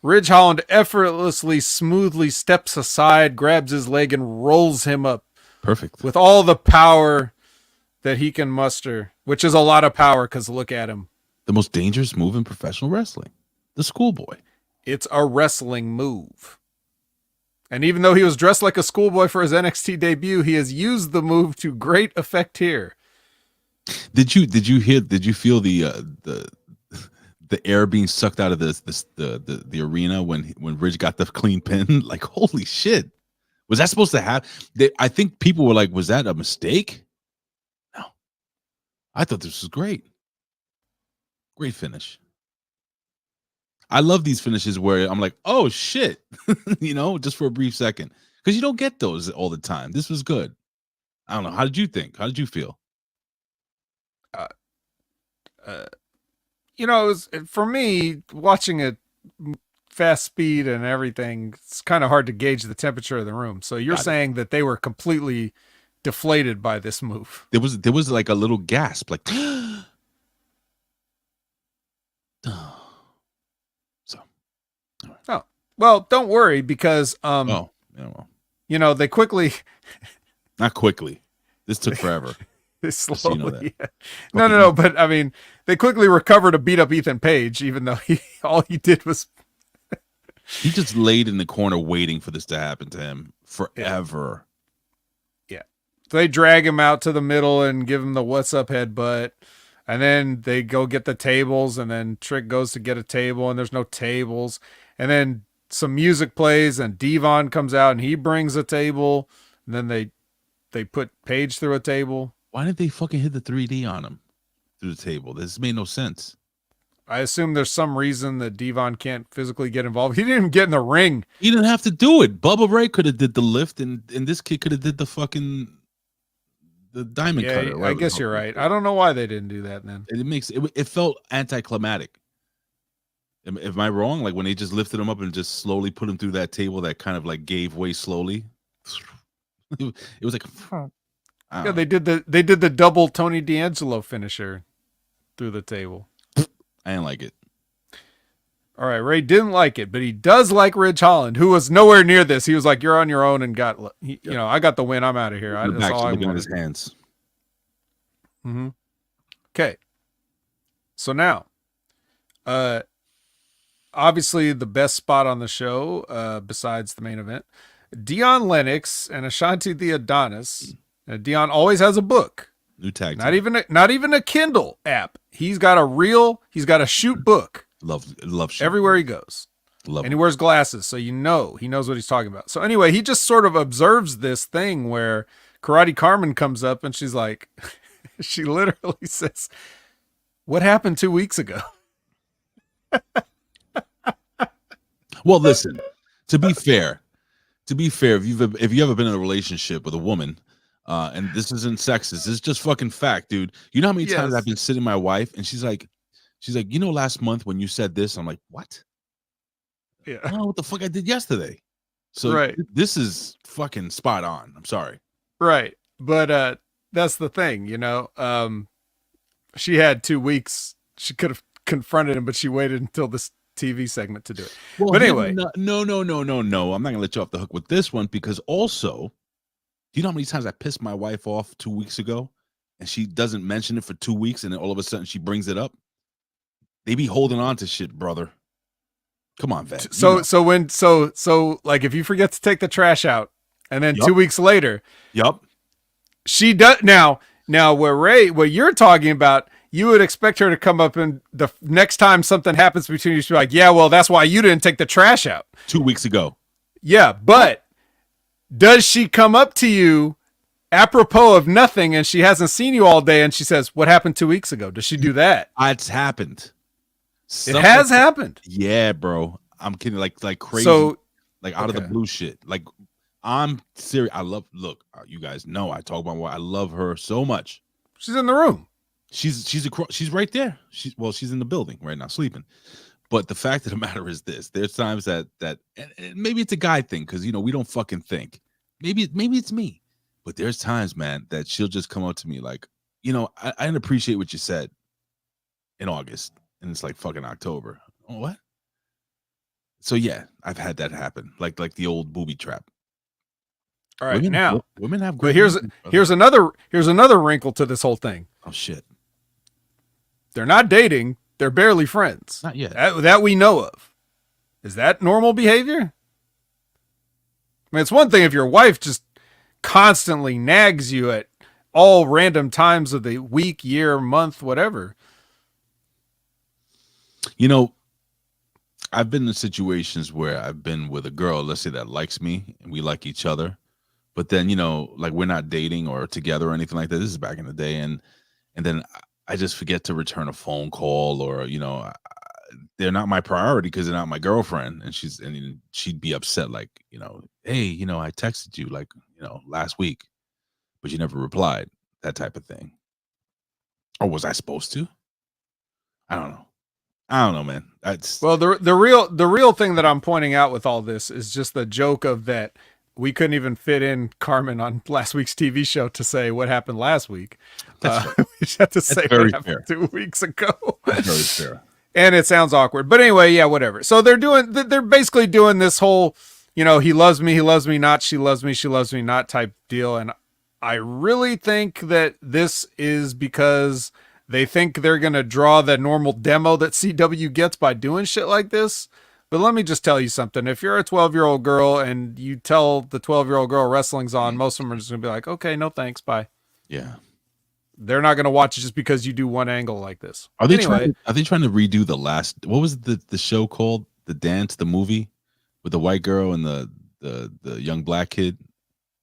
[SPEAKER 3] Ridge Holland effortlessly, smoothly steps aside, grabs his leg, and rolls him up.
[SPEAKER 1] Perfect.
[SPEAKER 3] With all the power that he can muster, which is a lot of power because look at him.
[SPEAKER 1] The most dangerous move in professional wrestling. The schoolboy.
[SPEAKER 3] It's a wrestling move. And even though he was dressed like a schoolboy for his NXT debut, he has used the move to great effect here.
[SPEAKER 1] Did you feel the air being sucked out of the arena when Ridge got the clean pin? Like, holy shit. Was that supposed to happen? I think people were like, was that a mistake? No. I thought this was great. Great finish. I love these finishes where I'm like, oh shit, just for a brief second, because you don't get those all the time. This was good. I don't know. How did you think? How did you feel?
[SPEAKER 3] It was, for me, watching it fast speed and everything, it's kind of hard to gauge the temperature of the room. So you're saying that they were completely deflated by this move.
[SPEAKER 1] There was like a little gasp, like.
[SPEAKER 3] Oh, well, don't worry because they quickly
[SPEAKER 1] not quickly. This took forever.
[SPEAKER 3] Slowly. Yeah. No, but I mean, they quickly recovered a beat up Ethan Page, even though all he did was
[SPEAKER 1] he just laid in the corner waiting for this to happen to him forever.
[SPEAKER 3] Yeah. So they drag him out to the middle and give him the what's up headbutt. And then they go get the tables, and then Trick goes to get a table, and there's no tables. And then some music plays, and Devon comes out, and he brings a table. And then they put Page through a table.
[SPEAKER 1] Why did they fucking hit the 3D on him through the table? This made no sense.
[SPEAKER 3] I assume there's some reason that Devon can't physically get involved. He didn't even get in the ring.
[SPEAKER 1] He didn't have to do it. Bubba Ray could have did the lift, and this kid could have did the fucking the diamond cutter.
[SPEAKER 3] I guess you're right. I don't know why they didn't do that then.
[SPEAKER 1] It felt anticlimactic. Am I wrong? Like when they just lifted him up and just slowly put him through that table that kind of like gave way slowly. It was like,
[SPEAKER 3] Yeah, they did the double Tony D'Angelo finisher through the table.
[SPEAKER 1] I didn't like it.
[SPEAKER 3] All right, Ray didn't like it, but he does like Ridge Holland, who was nowhere near this. He was like, "You're on your own," and you know, I got the win. I'm out of here. That's all I
[SPEAKER 1] looking at
[SPEAKER 3] wanted.
[SPEAKER 1] his hands.
[SPEAKER 3] Mm-hmm. Okay, so now, obviously the best spot on the show, besides the main event, Dion Lennox and Ashanti the Adonis. Dion always has a book.
[SPEAKER 1] New tag.
[SPEAKER 3] Not even a Kindle app. He's got a shoot book.
[SPEAKER 1] Love shoot.
[SPEAKER 3] Everywhere he goes.
[SPEAKER 1] Love
[SPEAKER 3] and he wears glasses, so he knows what he's talking about. So anyway, he just sort of observes this thing where Karate Carmen comes up and she's like, she literally says, "What happened 2 weeks ago?"
[SPEAKER 1] Well, listen, to be fair, if you ever been in a relationship with a woman, and this isn't sexist, this is just fucking fact, dude. You know how many times I've been sitting with my wife and she's like, you know, last month when you said this, I'm like, what?
[SPEAKER 3] Yeah.
[SPEAKER 1] I don't know what the fuck I did yesterday. So
[SPEAKER 3] right.
[SPEAKER 1] This is fucking spot on. I'm sorry.
[SPEAKER 3] Right. But that's the thing, you know. She had 2 weeks. She could have confronted him, but she waited until this TV segment to do it.
[SPEAKER 1] Well,
[SPEAKER 3] but anyway.
[SPEAKER 1] No. I'm not gonna let you off the hook with this one, because also, do you know how many times I pissed my wife off 2 weeks ago and she doesn't mention it for 2 weeks and then all of a sudden she brings it up? They be holding on to shit, brother. Come on, vet.
[SPEAKER 3] So like if you forget to take the trash out and then 2 weeks later, she does now what you're talking about, you would expect her to come up and the next time something happens between you, she'd be like, "Yeah, well, that's why you didn't take the trash out
[SPEAKER 1] 2 weeks ago."
[SPEAKER 3] Yeah, but does she come up to you apropos of nothing and she hasn't seen you all day and she says, "What happened 2 weeks ago?" Does she do that?
[SPEAKER 1] It's happened.
[SPEAKER 3] It has happened.
[SPEAKER 1] Yeah, bro. I'm kidding. Like crazy.
[SPEAKER 3] So,
[SPEAKER 1] like out of the blue shit. Like, I'm serious. Look, you guys know I talk about why I love her so much.
[SPEAKER 3] She's in the room.
[SPEAKER 1] She's right there. She's in the building right now sleeping. But the fact of the matter is this: there's times that and maybe it's a guy thing, because you know we don't fucking think. Maybe it's me. But there's times, man, that she'll just come up to me like, you know, I didn't appreciate what you said in August, and it's like fucking October. Oh, what? So yeah, I've had that happen, like the old booby trap.
[SPEAKER 3] All right,
[SPEAKER 1] women have.
[SPEAKER 3] But here's another wrinkle to this whole thing.
[SPEAKER 1] Oh shit!
[SPEAKER 3] They're not dating. They're barely friends.
[SPEAKER 1] Not yet.
[SPEAKER 3] That we know of. Is that normal behavior? I mean, it's one thing if your wife just constantly nags you at all random times of the week, year, month, whatever.
[SPEAKER 1] You know, I've been in situations where I've been with a girl, let's say, that likes me and we like each other, but then, you know, like we're not dating or together or anything like that. This is back in the day. And then I just forget to return a phone call, or, you know, they're not my priority because they're not my girlfriend. And she'd be upset, like, you know, "Hey, you know, I texted you like, you know, last week, but you never replied," that type of thing. Or was I supposed to? I don't know, man.
[SPEAKER 3] Well, the real thing that I'm pointing out with all this is just the joke of that we couldn't even fit in Carmen on last week's TV show to say what happened last week. We just have to say what happened 2 weeks ago.
[SPEAKER 1] That's very fair.
[SPEAKER 3] And it sounds awkward, but anyway, yeah, whatever. So they're basically doing this whole, you know, he loves me not, she loves me not type deal. And I really think that this is because they think they're going to draw the normal demo that CW gets by doing shit like this. But let me just tell you something. If you're a 12-year-old girl and you tell the 12-year-old girl wrestling's on, most of them are just going to be like, "Okay, no thanks, bye."
[SPEAKER 1] Yeah.
[SPEAKER 3] They're not going to watch it just because you do one angle like this.
[SPEAKER 1] Are they trying to redo the last, what was the show called? The Dance, the movie with the white girl and the young black kid,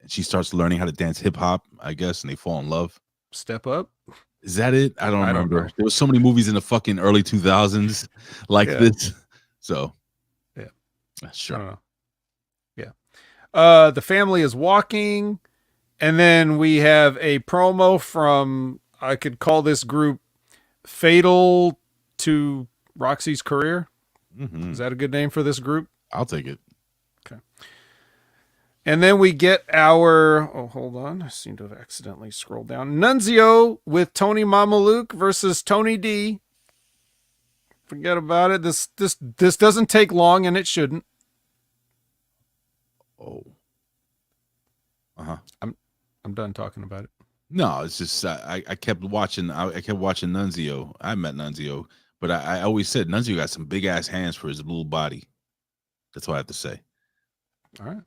[SPEAKER 1] and she starts learning how to dance hip hop, I guess, and they fall in love.
[SPEAKER 3] Step Up?
[SPEAKER 1] Is that it? I don't remember. There was so many movies in the fucking early 2000s like this. So yeah, sure.
[SPEAKER 3] I don't know. Yeah. The family is walking, and then we have a promo from, I could call this group Fatal to Roxy's Career.
[SPEAKER 1] Mm-hmm.
[SPEAKER 3] Is that a good name for this group?
[SPEAKER 1] I'll take it.
[SPEAKER 3] Okay. And then we get our, hold on. I seem to have accidentally scrolled down. Nunzio with Tony Mamaluke versus Tony D. Forget about it. This doesn't take long, and it shouldn't.
[SPEAKER 1] Oh. Uh-huh.
[SPEAKER 3] I'm done talking about it.
[SPEAKER 1] No, it's just I kept watching. I kept watching Nunzio. I met Nunzio, but I always said Nunzio got some big ass hands for his little body. That's all I have to say.
[SPEAKER 3] All right.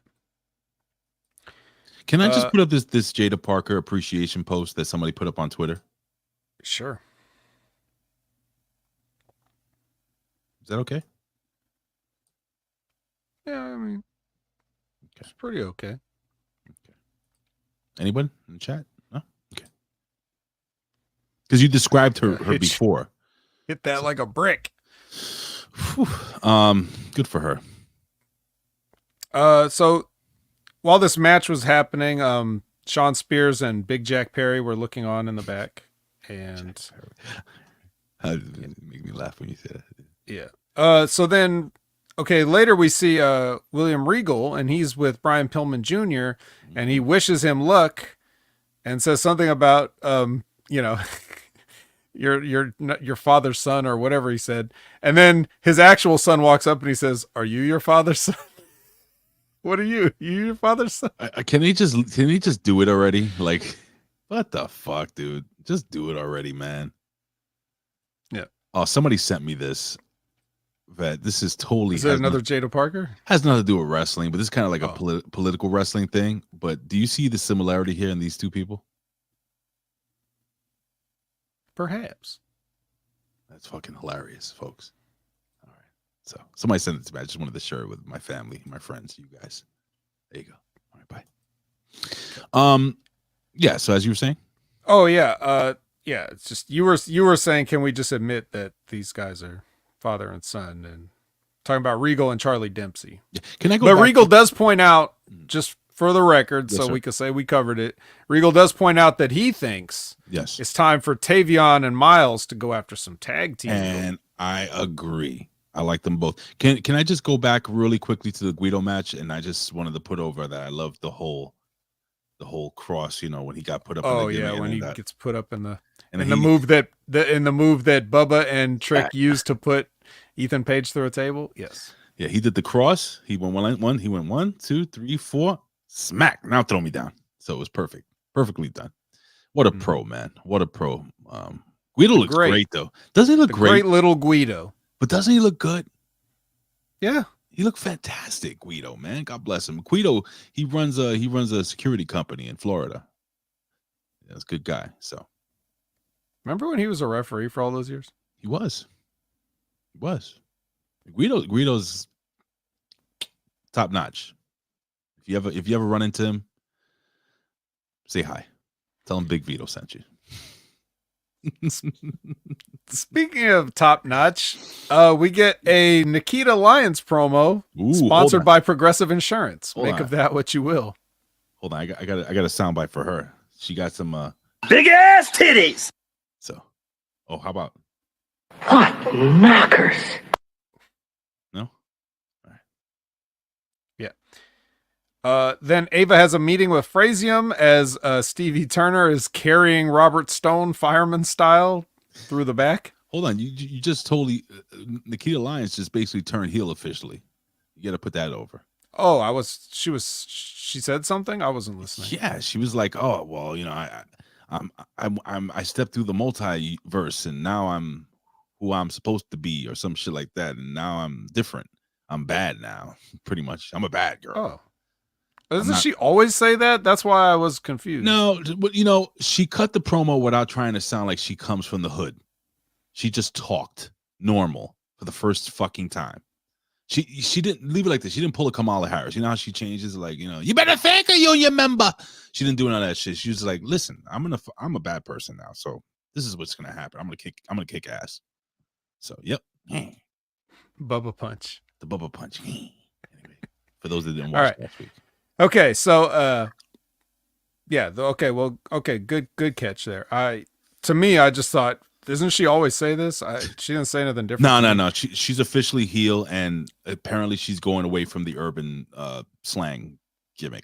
[SPEAKER 1] Can I just put up this Jada Parker appreciation post that somebody put up on Twitter?
[SPEAKER 3] Sure.
[SPEAKER 1] Is that okay?
[SPEAKER 3] Yeah, I mean, it's pretty okay.
[SPEAKER 1] Anyone in the chat? No? Okay. Because you described her before.
[SPEAKER 3] Hit that like a brick.
[SPEAKER 1] Good for her.
[SPEAKER 3] So while this match was happening, Sean Spears and Big Jack Perry were looking on in the back, and
[SPEAKER 1] make me laugh when you say that.
[SPEAKER 3] Yeah. So then, okay, later we see William Regal, and he's with Brian Pillman Jr., and he wishes him luck, and says something about your father's son or whatever he said, and then his actual son walks up and he says, "Are you your father's son?" What are you? You your father's son?
[SPEAKER 1] Can he just do it already? Like, what the fuck, dude? Just do it already, man.
[SPEAKER 3] Yeah.
[SPEAKER 1] Oh, somebody sent me this. That this is totally.
[SPEAKER 3] Is it another Jada Parker?
[SPEAKER 1] Has nothing to do with wrestling, but this is kind of like a political wrestling thing. But do you see the similarity here in these two people?
[SPEAKER 3] Perhaps.
[SPEAKER 1] That's fucking hilarious, folks. All right. So somebody sent it to me. I just wanted to share it with my family, my friends, you guys. There you go. All right, bye. Yeah, so as you were saying?
[SPEAKER 3] Oh yeah. Yeah, it's just you were saying, can we just admit that these guys are father and son, and talking about Regal and Charlie Dempsey.
[SPEAKER 1] Yeah. Can I go?
[SPEAKER 3] But Regal does point out, just for the record, so we can say we covered it. Regal does point out that he thinks it's time for Tavion and Miles to go after some tag team.
[SPEAKER 1] And I agree. I like them both. Can I just go back really quickly to the Guido match? And I just wanted to put over that I love the whole cross. You know, when he got put up.
[SPEAKER 3] Oh yeah, when he gets put up in the move that Bubba and Trick used to put Ethan Page through a table. Yes.
[SPEAKER 1] Yeah, he did the cross. He went one. He went 1, 2, 3, 4. Smack. Now throw me down. So it was perfect. Perfectly done. What a pro, man. What a pro. Guido looks great though. Doesn't he look great?
[SPEAKER 3] Great little Guido.
[SPEAKER 1] But doesn't he look good?
[SPEAKER 3] Yeah.
[SPEAKER 1] He looked fantastic, Guido, man. God bless him. Guido, he runs a security company in Florida. Yeah, he's a good guy. So
[SPEAKER 3] remember when he was a referee for all those years?
[SPEAKER 1] He was. Guido's top notch. If you ever run into him, say hi. Tell him Big Vito sent you.
[SPEAKER 3] Speaking of top notch, we get a Nikita Lyons promo sponsored by Progressive Insurance. Make of that what you will.
[SPEAKER 1] Hold on, I got a soundbite for her. She got some
[SPEAKER 5] big ass titties.
[SPEAKER 1] So, how about
[SPEAKER 5] what knockers?
[SPEAKER 1] No, all right.
[SPEAKER 3] Yeah. Then Ava has a meeting with Frazium as Stevie Turner is carrying Robert Stone fireman style through the back.
[SPEAKER 1] Hold on, you just totally Nikita Lyons just basically turned heel officially. You got to put that over.
[SPEAKER 3] Oh, she said something? I wasn't listening.
[SPEAKER 1] Yeah, she was like, "Oh, well, you know, I stepped through the multiverse and now I'm who I'm supposed to be or some shit like that, and now I'm different. I'm bad now, pretty much. I'm a bad girl."
[SPEAKER 3] Oh. Doesn't she always say that? That's why I was confused.
[SPEAKER 1] No, but you know, she cut the promo without trying to sound like she comes from the hood. She just talked normal for the first fucking time. She didn't leave it like this. She didn't pull a Kamala Harris. You know how she changes, like, you know, you better thank her, you member. She didn't do none of that shit. She was like, listen, I'm a bad person now, so this is what's gonna happen. I'm gonna kick ass. So yep.
[SPEAKER 3] Bubba punch.
[SPEAKER 1] The Bubba punch. Anyway, for those that didn't watch last week.
[SPEAKER 3] Okay, so good catch there. To me, I just thought Doesn't she always say this? She didn't say anything different.
[SPEAKER 1] No. She's officially heel, and apparently she's going away from the urban slang gimmick,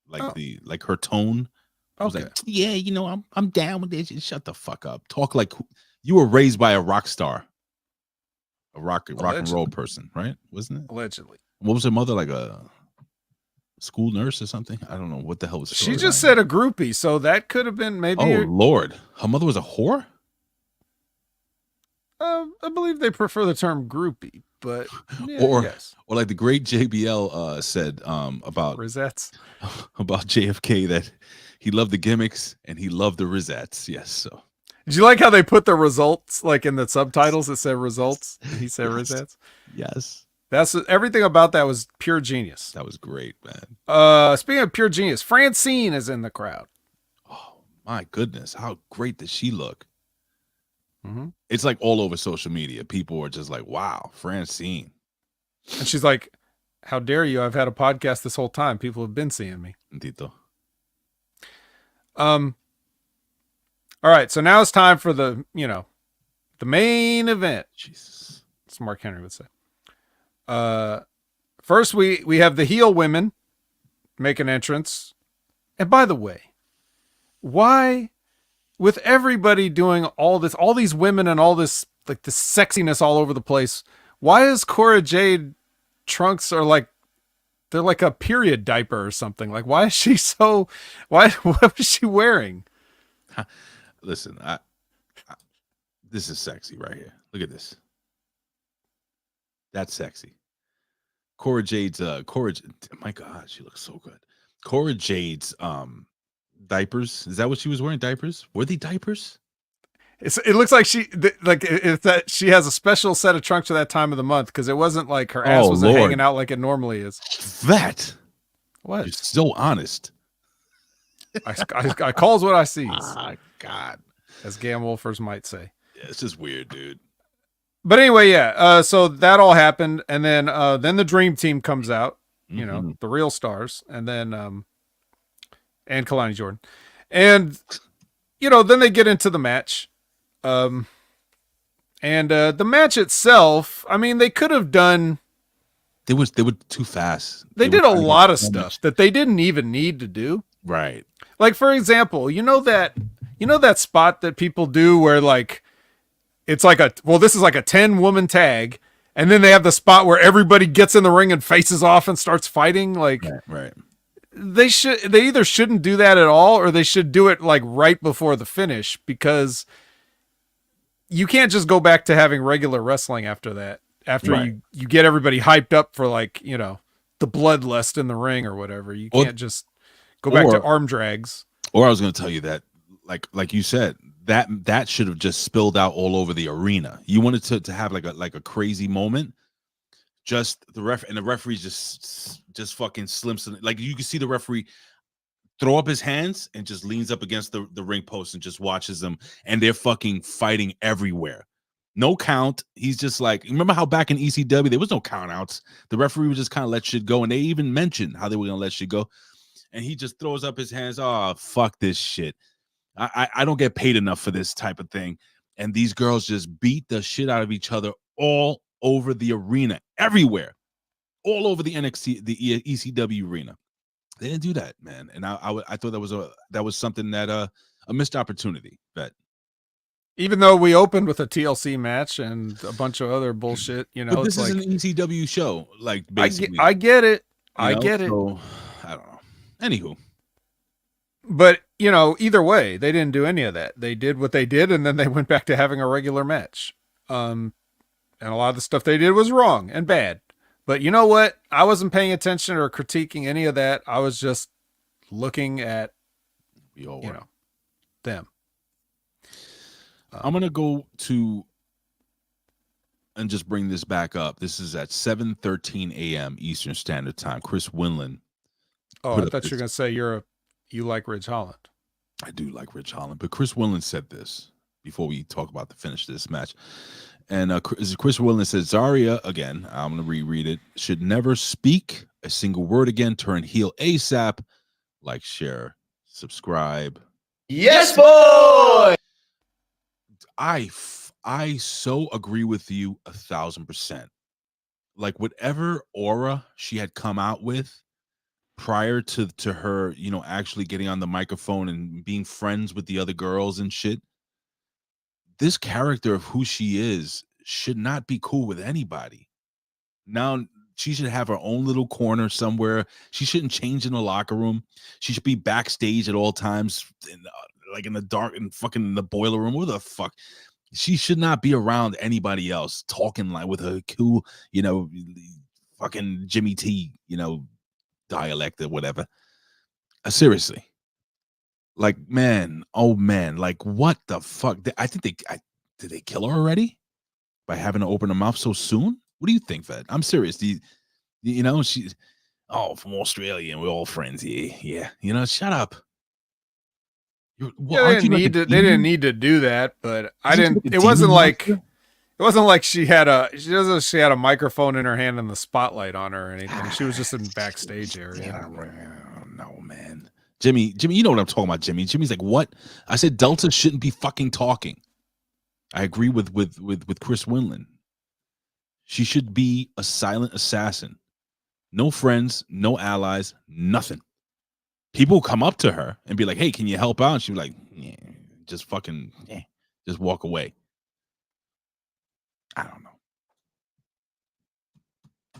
[SPEAKER 1] like her tone. I was like, yeah, you know, I'm down with this. Shut the fuck up. Talk like you were raised by a rock star, a rock and roll person, right? Wasn't it?
[SPEAKER 3] Allegedly.
[SPEAKER 1] What was her mother, like a school nurse or something? I don't know what the hell was.
[SPEAKER 3] She just said a groupie, so that could have been maybe.
[SPEAKER 1] Oh Lord, her mother was a whore.
[SPEAKER 3] I believe they prefer the term groupie, but yeah,
[SPEAKER 1] or like the great JBL said about
[SPEAKER 3] Rosettes,
[SPEAKER 1] about JFK, that he loved the gimmicks and he loved the Rosettes. Yes. So
[SPEAKER 3] did you like how they put the results like in the subtitles? It said results. He said Rosettes.
[SPEAKER 1] Yes.
[SPEAKER 3] That's everything about that was pure genius.
[SPEAKER 1] That was great, man.
[SPEAKER 3] Speaking of pure genius, Francine is in the crowd.
[SPEAKER 1] Oh my goodness, how great does she look?
[SPEAKER 3] Mm-hmm.
[SPEAKER 1] It's like all over social media. People are just like, wow, Francine.
[SPEAKER 3] And she's like, how dare you? I've had a podcast this whole time. People have been seeing me.
[SPEAKER 1] Tito.
[SPEAKER 3] All right. So now it's time for the main event.
[SPEAKER 1] Jesus.
[SPEAKER 3] As Mark Henry would say. First we have the heel women make an entrance. And by the way, why, with everybody doing all this, all these women and all this, like the sexiness all over the place, why is Cora Jade trunks are like, they're like a period diaper or something? Like, why is she so, what was she wearing?
[SPEAKER 1] Listen, this is sexy right here. Look at this. That's sexy. Cora Jade's my God, she looks so good. Cora Jade's diapers. Is that what she was wearing? Diapers? Were they diapers?
[SPEAKER 3] It looks like that she has a special set of trunks for that time of the month, because it wasn't like her ass was hanging out like it normally is.
[SPEAKER 1] That
[SPEAKER 3] what?
[SPEAKER 1] You're so honest.
[SPEAKER 3] I calls what I see.
[SPEAKER 1] Oh, God,
[SPEAKER 3] as Gam Wolfers might say.
[SPEAKER 1] Yeah, it's just weird, dude.
[SPEAKER 3] But anyway, yeah. So that all happened, and then the Dream Team comes out. You know, the real stars, and then and Kelani Jordynne, and then they get into the match. And the match itself, I mean, they could have done.
[SPEAKER 1] They were too fast.
[SPEAKER 3] They did a lot of stuff that they didn't even need to do.
[SPEAKER 1] Right.
[SPEAKER 3] Like, for example, that spot that people do where like it's like this is like a 10-woman tag, and then they have the spot where everybody gets in the ring and faces off and starts fighting. Like,
[SPEAKER 1] right.
[SPEAKER 3] They either shouldn't do that at all, or they should do it like right before the finish, because you can't just go back to having regular wrestling after that. After you get everybody hyped up for like, the bloodlust in the ring or whatever. You can't just go back to arm drags. Or
[SPEAKER 1] I was going to tell you that, like you said, that should have just spilled out all over the arena. You wanted to have like a crazy moment. Just the referee just fucking slimps. Like, you can see the referee throw up his hands and just leans up against the ring post and just watches them, and they're fucking fighting everywhere. No count. He's just like, remember how back in ECW there was no count outs. The referee would just kind of let shit go, and they even mentioned how they were gonna let shit go. And he just throws up his hands. Oh, fuck this shit. I don't get paid enough for this type of thing. And these girls just beat the shit out of each other all over the arena, everywhere, all over the NXT, the ECW arena. They didn't do that, man. And I thought that was something that a missed opportunity. But
[SPEAKER 3] even though we opened with a TLC match and a bunch of other bullshit,
[SPEAKER 1] but this is an ECW show, like, basically.
[SPEAKER 3] I get it. I get it.
[SPEAKER 1] So, I don't know. Anywho.
[SPEAKER 3] But, either way, they didn't do any of that. They did what they did, and then they went back to having a regular match. And a lot of the stuff they did was wrong and bad. But you know what? I wasn't paying attention or critiquing any of that. I was just looking at, them.
[SPEAKER 1] I'm going to go to and just bring this back up. This is at 7:13 a.m. Eastern Standard Time. Chris Winland.
[SPEAKER 3] Oh, I thought you were going to say you like Ridge Holland.
[SPEAKER 1] I do like Ridge Holland, but Chris Winland said this before we talk about the finish of this match. And Chris Winland said, ZARIA, again, I'm going to reread it, should never speak a single word again, turn heel ASAP, like, share, subscribe.
[SPEAKER 5] Yes, boy!
[SPEAKER 1] I so agree with you 1,000%. Like whatever aura she had come out with prior to her, actually getting on the microphone and being friends with the other girls and shit. This character of who she is should not be cool with anybody. Now she should have her own little corner somewhere. She shouldn't change in the locker room. She should be backstage at all times, like in the dark and fucking in the boiler room. What the fuck? She should not be around anybody else talking like with her cool, fucking Jimmy T, dialect or whatever. Seriously. Like, man, oh man, like what the fuck? I think did they kill her already by having to open her mouth so soon? What do you think, Fed? I'm serious. She's from Australia and we're all friends here. Yeah. Shut up.
[SPEAKER 3] They didn't need to do that, but it wasn't like she had a microphone in her hand and the spotlight on her or anything. She was just in the backstage area.
[SPEAKER 1] No, man. Jimmy, you know what I'm talking about, Jimmy. Jimmy's like, what? I said Delta shouldn't be fucking talking. I agree with Chris Winland. She should be a silent assassin. No friends, no allies, nothing. People come up to her and be like, hey, can you help out? And she'd be like, yeah, just walk away. I don't know.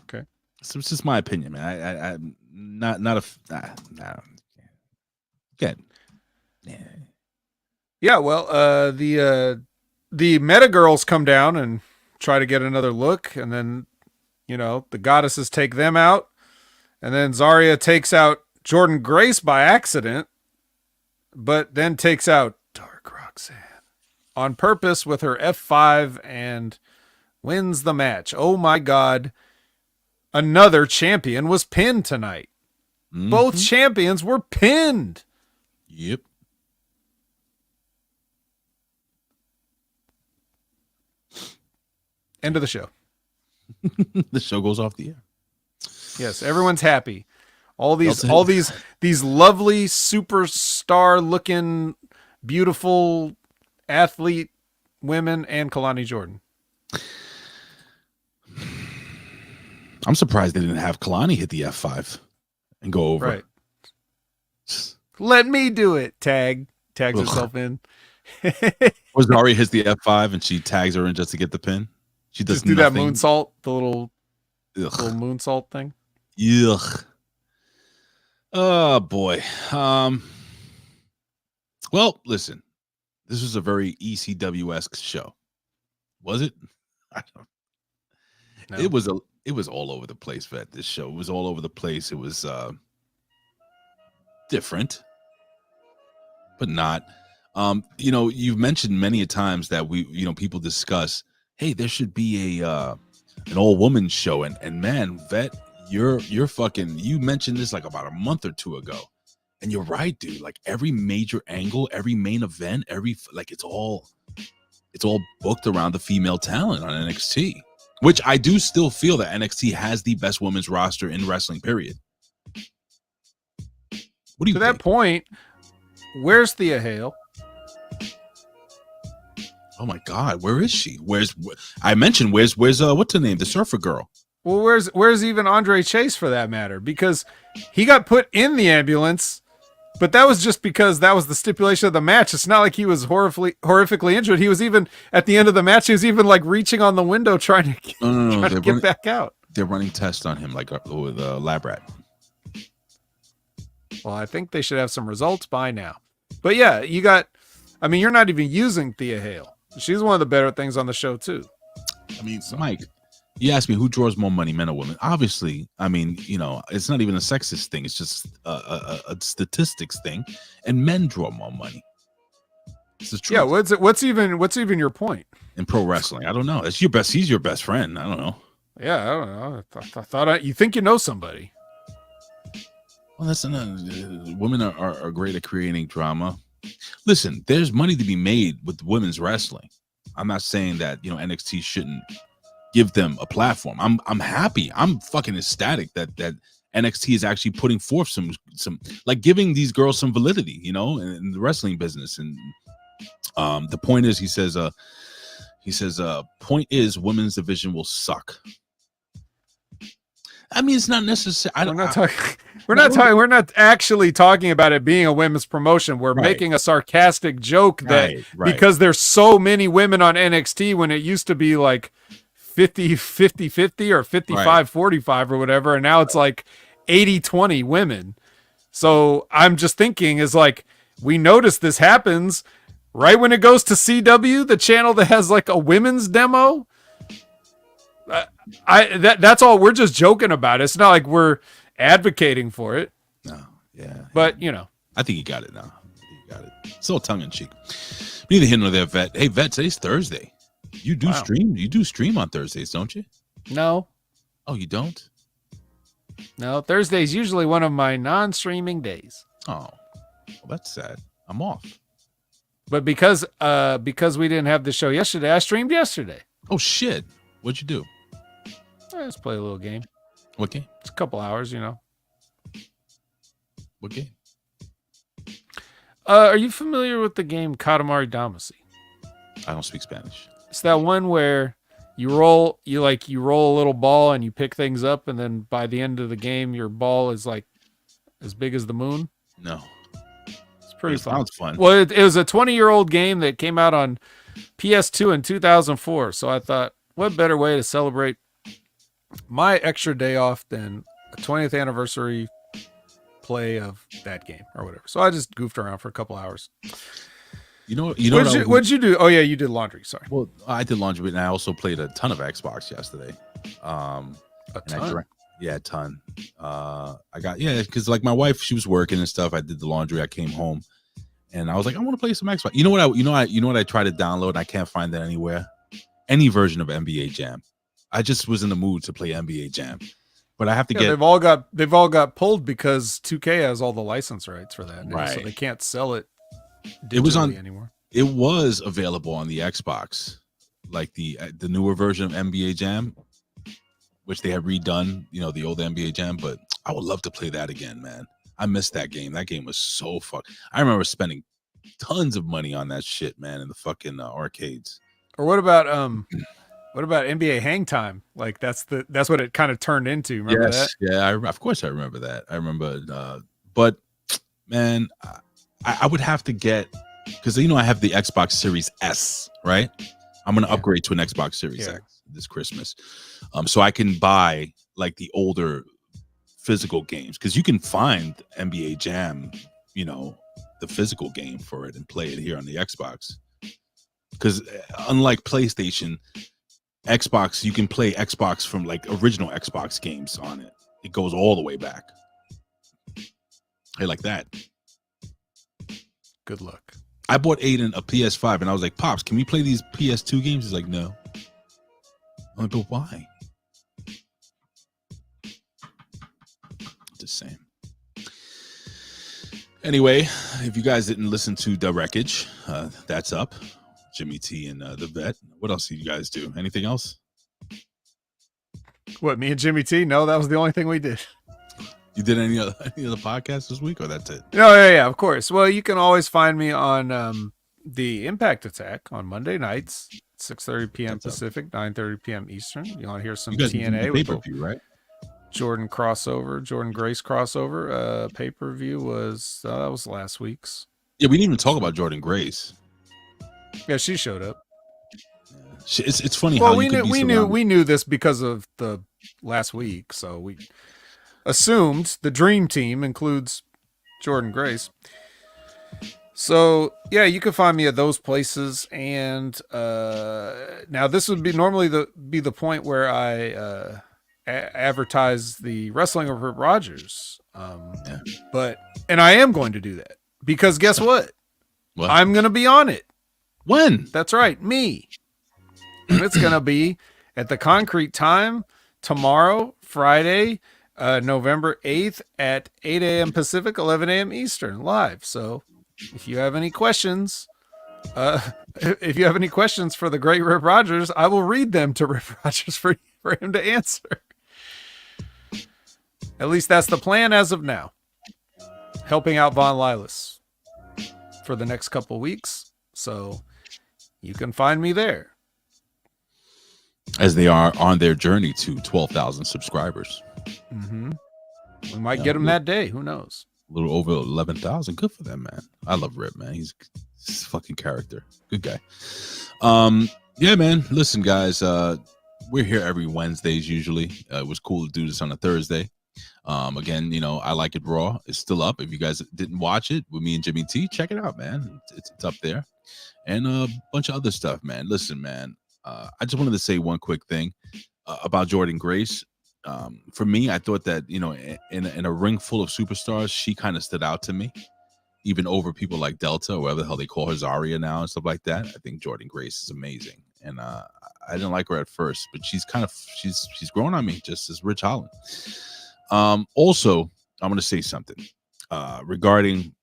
[SPEAKER 3] Okay.
[SPEAKER 1] So it's just my opinion, man. I'm not a good.
[SPEAKER 3] Yeah, well, the meta girls come down and try to get another look, and then the goddesses take them out, and then ZARIA takes out Jordynne Grace by accident, but then takes out Dark Roxanne on purpose with her F5 and wins the match. Oh my God. Another champion was pinned tonight. Mm-hmm. Both champions were pinned.
[SPEAKER 1] Yep.
[SPEAKER 3] End of the show.
[SPEAKER 1] The show goes off the air.
[SPEAKER 3] Yes, everyone's happy. All these lovely superstar looking beautiful athlete women and Kelani Jordynne.
[SPEAKER 1] I'm surprised they didn't have Kelani hit the F5 and go over.
[SPEAKER 3] Right. Let me do it. Tags herself in.
[SPEAKER 1] Or ZARIA hits the F5 and she tags her in just to get the pin. She does
[SPEAKER 3] just do
[SPEAKER 1] nothing.
[SPEAKER 3] That moonsault, the little moonsault thing.
[SPEAKER 1] Yuck. Oh boy. Well, listen. This was a very ECW-esque show. Was it? I don't know. No. It was all over the place, Vet. This show. It was all over the place. It was different, but not. You've mentioned many a times that people discuss, hey, there should be an all-woman show, and man, Vet, you're fucking. You mentioned this like about a month or two ago, and you're right, dude. Like every major angle, every main event, it's all booked around the female talent on NXT, which I do still feel that NXT has the best women's roster in wrestling. Period. What do you think?
[SPEAKER 3] To that point, where's Thea Hale?
[SPEAKER 1] Oh my God, where is she? Where's what's her name? The surfer girl.
[SPEAKER 3] Well, where's even Andre Chase for that matter? Because he got put in the ambulance, but that was just because that was the stipulation of the match. It's not like he was horrifically injured. He was even at the end of the match. He was even like reaching on the window trying to get back out.
[SPEAKER 1] They're running tests on him like with a lab rat.
[SPEAKER 3] Well, I think they should have some results by now. But yeah, you're not even using Thea Hale. She's one of the better things on the show too.
[SPEAKER 1] I mean, Mike, you asked me who draws more money, men or women. Obviously, I mean, it's not even a sexist thing. It's just a statistics thing, and men draw more money. It's the truth.
[SPEAKER 3] Yeah, what's even your point
[SPEAKER 1] in pro wrestling? I don't know. It's your best. He's your best friend. I don't know.
[SPEAKER 3] Yeah, I don't know. I thought you think you know somebody.
[SPEAKER 1] Well, that's women are great at creating drama. Listen, there's money to be made with women's wrestling. I'm not saying that NXT shouldn't give them a platform. I'm happy. I'm fucking ecstatic that NXT is actually putting forth some like giving these girls some validity, in the wrestling business, and The point is, he says, point is, women's division will suck. I mean, it's not necessary.
[SPEAKER 3] We're not actually talking about it being a women's promotion. We're making a sarcastic joke that because there's so many women on NXT when it used to be like 50 or 55-45 or whatever, and now it's like 80-20 women. So I'm just thinking is like, we notice this happens right when it goes to CW, the channel that has like a women's demo. That's all. We're just joking about it. It's not like we're advocating for it.
[SPEAKER 1] No, yeah.
[SPEAKER 3] But you know,
[SPEAKER 1] I think you got it now. You got it. It's all tongue in cheek. Neither here nor there, Vet. Hey, Vet, today's Thursday. You do stream. You do stream on Thursdays, don't you?
[SPEAKER 3] No.
[SPEAKER 1] Oh, you don't?
[SPEAKER 3] No, Thursday's usually one of my non-streaming days.
[SPEAKER 1] Oh, well, that's sad. I'm off.
[SPEAKER 3] But because we didn't have the show yesterday, I streamed yesterday.
[SPEAKER 1] Oh shit! What'd you do?
[SPEAKER 3] Let's play a little game.
[SPEAKER 1] What game?
[SPEAKER 3] It's a couple hours, you know.
[SPEAKER 1] What game?
[SPEAKER 3] Are you familiar with the game Katamari Damacy?
[SPEAKER 1] I don't speak Spanish.
[SPEAKER 3] It's that one where you roll a little ball and you pick things up, and then by the end of the game, your ball is like as big as the moon.
[SPEAKER 1] No.
[SPEAKER 3] It's pretty fun.
[SPEAKER 1] Sounds fun.
[SPEAKER 3] Well, it was a 20-year-old game that came out on PS2 in 2004. So I thought, what better way to celebrate my extra day off than a 20th anniversary play of that game or whatever. So I just goofed around for a couple hours.
[SPEAKER 1] What'd
[SPEAKER 3] you do? Oh yeah, you did laundry. Sorry.
[SPEAKER 1] Well, I did laundry, and I also played a ton of Xbox yesterday.
[SPEAKER 3] A ton?
[SPEAKER 1] A ton. Because like my wife, she was working and stuff. I did the laundry. I came home, and I was like, I want to play some Xbox. You know what I tried to download, and I can't find it anywhere. Any version of NBA Jam. I just was in the mood to play NBA Jam, but I have to get.
[SPEAKER 3] They've all got pulled because 2K has all the license rights for that,
[SPEAKER 1] right?
[SPEAKER 3] So they can't sell it.
[SPEAKER 1] It was on
[SPEAKER 3] anymore.
[SPEAKER 1] It was available on the Xbox, like the newer version of NBA Jam, which they have redone. You know, the old NBA Jam, but I would love to play that again, man. I missed that game. That game was so fun. I remember spending tons of money on that shit, man, in the fucking arcades.
[SPEAKER 3] Or what about NBA Hang Time? Like that's what it kind of turned into. Remember that?
[SPEAKER 1] Yeah, of course I remember that. I remember, but man, I would have to get, because I have the Xbox Series S, right? I'm gonna upgrade to an Xbox Series X this Christmas, so I can buy like the older physical games, because you can find NBA Jam, the physical game for it, and play it here on the Xbox. Because unlike PlayStation, Xbox, you can play Xbox from like original Xbox games on it. It goes all the way back. Hey, like that.
[SPEAKER 3] Good luck.
[SPEAKER 1] I bought Aiden a PS5, and I was like, Pops, can we play these PS2 games? He's like, no. I'm like, but why? Just saying. Anyway, if you guys didn't listen to The Wreckage, that's up. Jimmy T and the Vet. What else did you guys do? Anything else?
[SPEAKER 3] What, me and Jimmy T? No, that was the only thing we did.
[SPEAKER 1] You did any other podcasts this week, or that's it?
[SPEAKER 3] Oh, yeah, of course. Well, you can always find me on the Impact Attack on Monday nights, 6:30 p.m. Pacific, 9:30 p.m. Eastern. You want to hear some TNA with
[SPEAKER 1] pay-per-view, right?
[SPEAKER 3] Jordynne Grace crossover. Pay-per-view was that was last week's.
[SPEAKER 1] Yeah, we didn't even talk about Jordynne Grace.
[SPEAKER 3] Yeah, she showed up.
[SPEAKER 1] It's funny
[SPEAKER 3] how
[SPEAKER 1] we
[SPEAKER 3] knew this because of the last week, so we assumed the Dream Team includes Jordynne Grace. So yeah, you can find me at those places, and now this would be normally the point where I advertise the wrestling of Rip Rogers, but I am going to do that because guess what?
[SPEAKER 1] What?
[SPEAKER 3] I'm going to be on it.
[SPEAKER 1] When?
[SPEAKER 3] That's right, me. And it's going to be at the Concrete Time tomorrow, Friday, November 8th at 8 a.m. Pacific, 11 a.m. Eastern, live. So if you have any questions, for the great Rip Rogers, I will read them to Rip Rogers for him to answer. At least that's the plan as of now. Helping out Von Lilas for the next couple weeks. So you can find me there.
[SPEAKER 1] As they are on their journey to 12,000 subscribers.
[SPEAKER 3] Mm-hmm. We might get him that day. Who knows?
[SPEAKER 1] A little over 11,000. Good for them, man. I love Rip, man. He's a fucking character. Good guy. Yeah, man. Listen, guys. We're here every Wednesdays usually. It was cool to do this on a Thursday. Again, you know, I Like It Raw. It's still up. If you guys didn't watch it with me and Jimmy T, check it out, man. It's up there. And a bunch of other stuff, man. Listen, man. I just wanted to say one quick thing about Jordynne Grace. For me, I thought that, you know, in a ring full of superstars, she kind of stood out to me, even over people like Delta, or whatever the hell they call her, ZARIA now and stuff like that. I think Jordynne Grace is amazing. And I didn't like her at first, but she's grown on me, just as Rich Holland. Also, I'm going to say something regarding,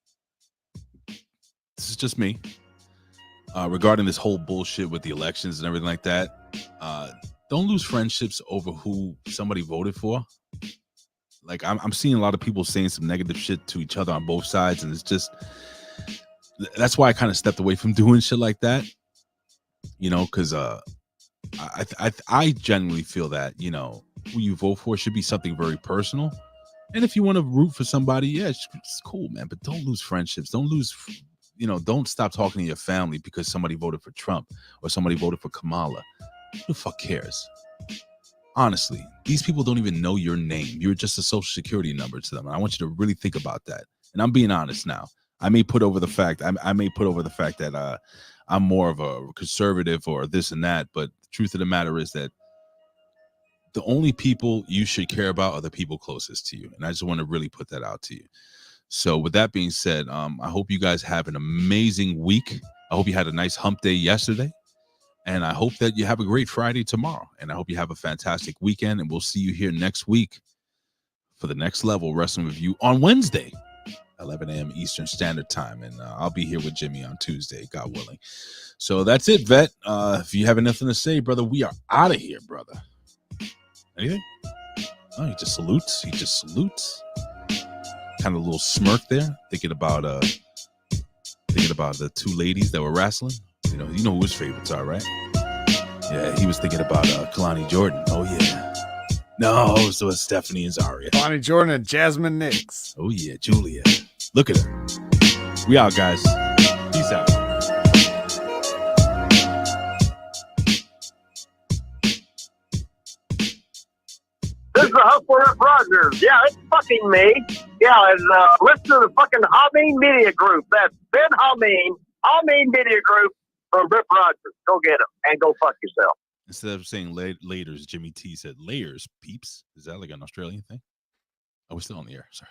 [SPEAKER 1] this is just me, regarding this whole bullshit with the elections and everything like that. Don't lose friendships over who somebody voted for. Like, I'm seeing a lot of people saying some negative shit to each other on both sides, and it's just, that's why I kind of stepped away from doing shit like that. You know, because I genuinely feel that, you know, who you vote for should be something very personal. And if you want to root for somebody, yeah, it's cool, man. But don't lose friendships. Don't lose, you know, don't stop talking to your family because somebody voted for Trump or somebody voted for Kamala. Who the fuck cares? Honestly, these people don't even know your name. You're just a social security number to them. And I want you to really think about that. And I'm being honest now. I may put over the fact that I'm more of a conservative or this and that, but the truth of the matter is that the only people you should care about are the people closest to you. And I just want to really put that out to you. So with that being said, I hope you guys have an amazing week. I hope you had a nice hump day yesterday. And I hope that you have a great Friday tomorrow. And I hope you have a fantastic weekend. And we'll see you here next week for the Next Level Wrestling Review on Wednesday, 11 a.m. Eastern Standard Time. And I'll be here with Jimmy on Tuesday, God willing. So that's it, Vet. If you have anything to say, brother, we are out of here, brother. Anything? Oh, he just salutes. Kind of a little smirk there, thinking about the two ladies that were wrestling. You know who his favorites are, right? Yeah, he was thinking about Kelani Jordynne. Oh yeah. No, so it's Stephanie and ZARIA.
[SPEAKER 3] Kelani Jordynne and Jasmine Nix.
[SPEAKER 1] Oh yeah, Giulia. Look at her. We out, guys. Peace out.
[SPEAKER 5] This is the Hustler Rogers. Yeah, it's fucking me. Yeah, and listen to the fucking Hameen Media Group. That's Ben Hameen Media Group from Rip Rogers. Go get him and go fuck yourself.
[SPEAKER 1] Instead of saying laters, Jimmy T said layers, peeps. Is that like an Australian thing? Oh, we're still on the air. Sorry.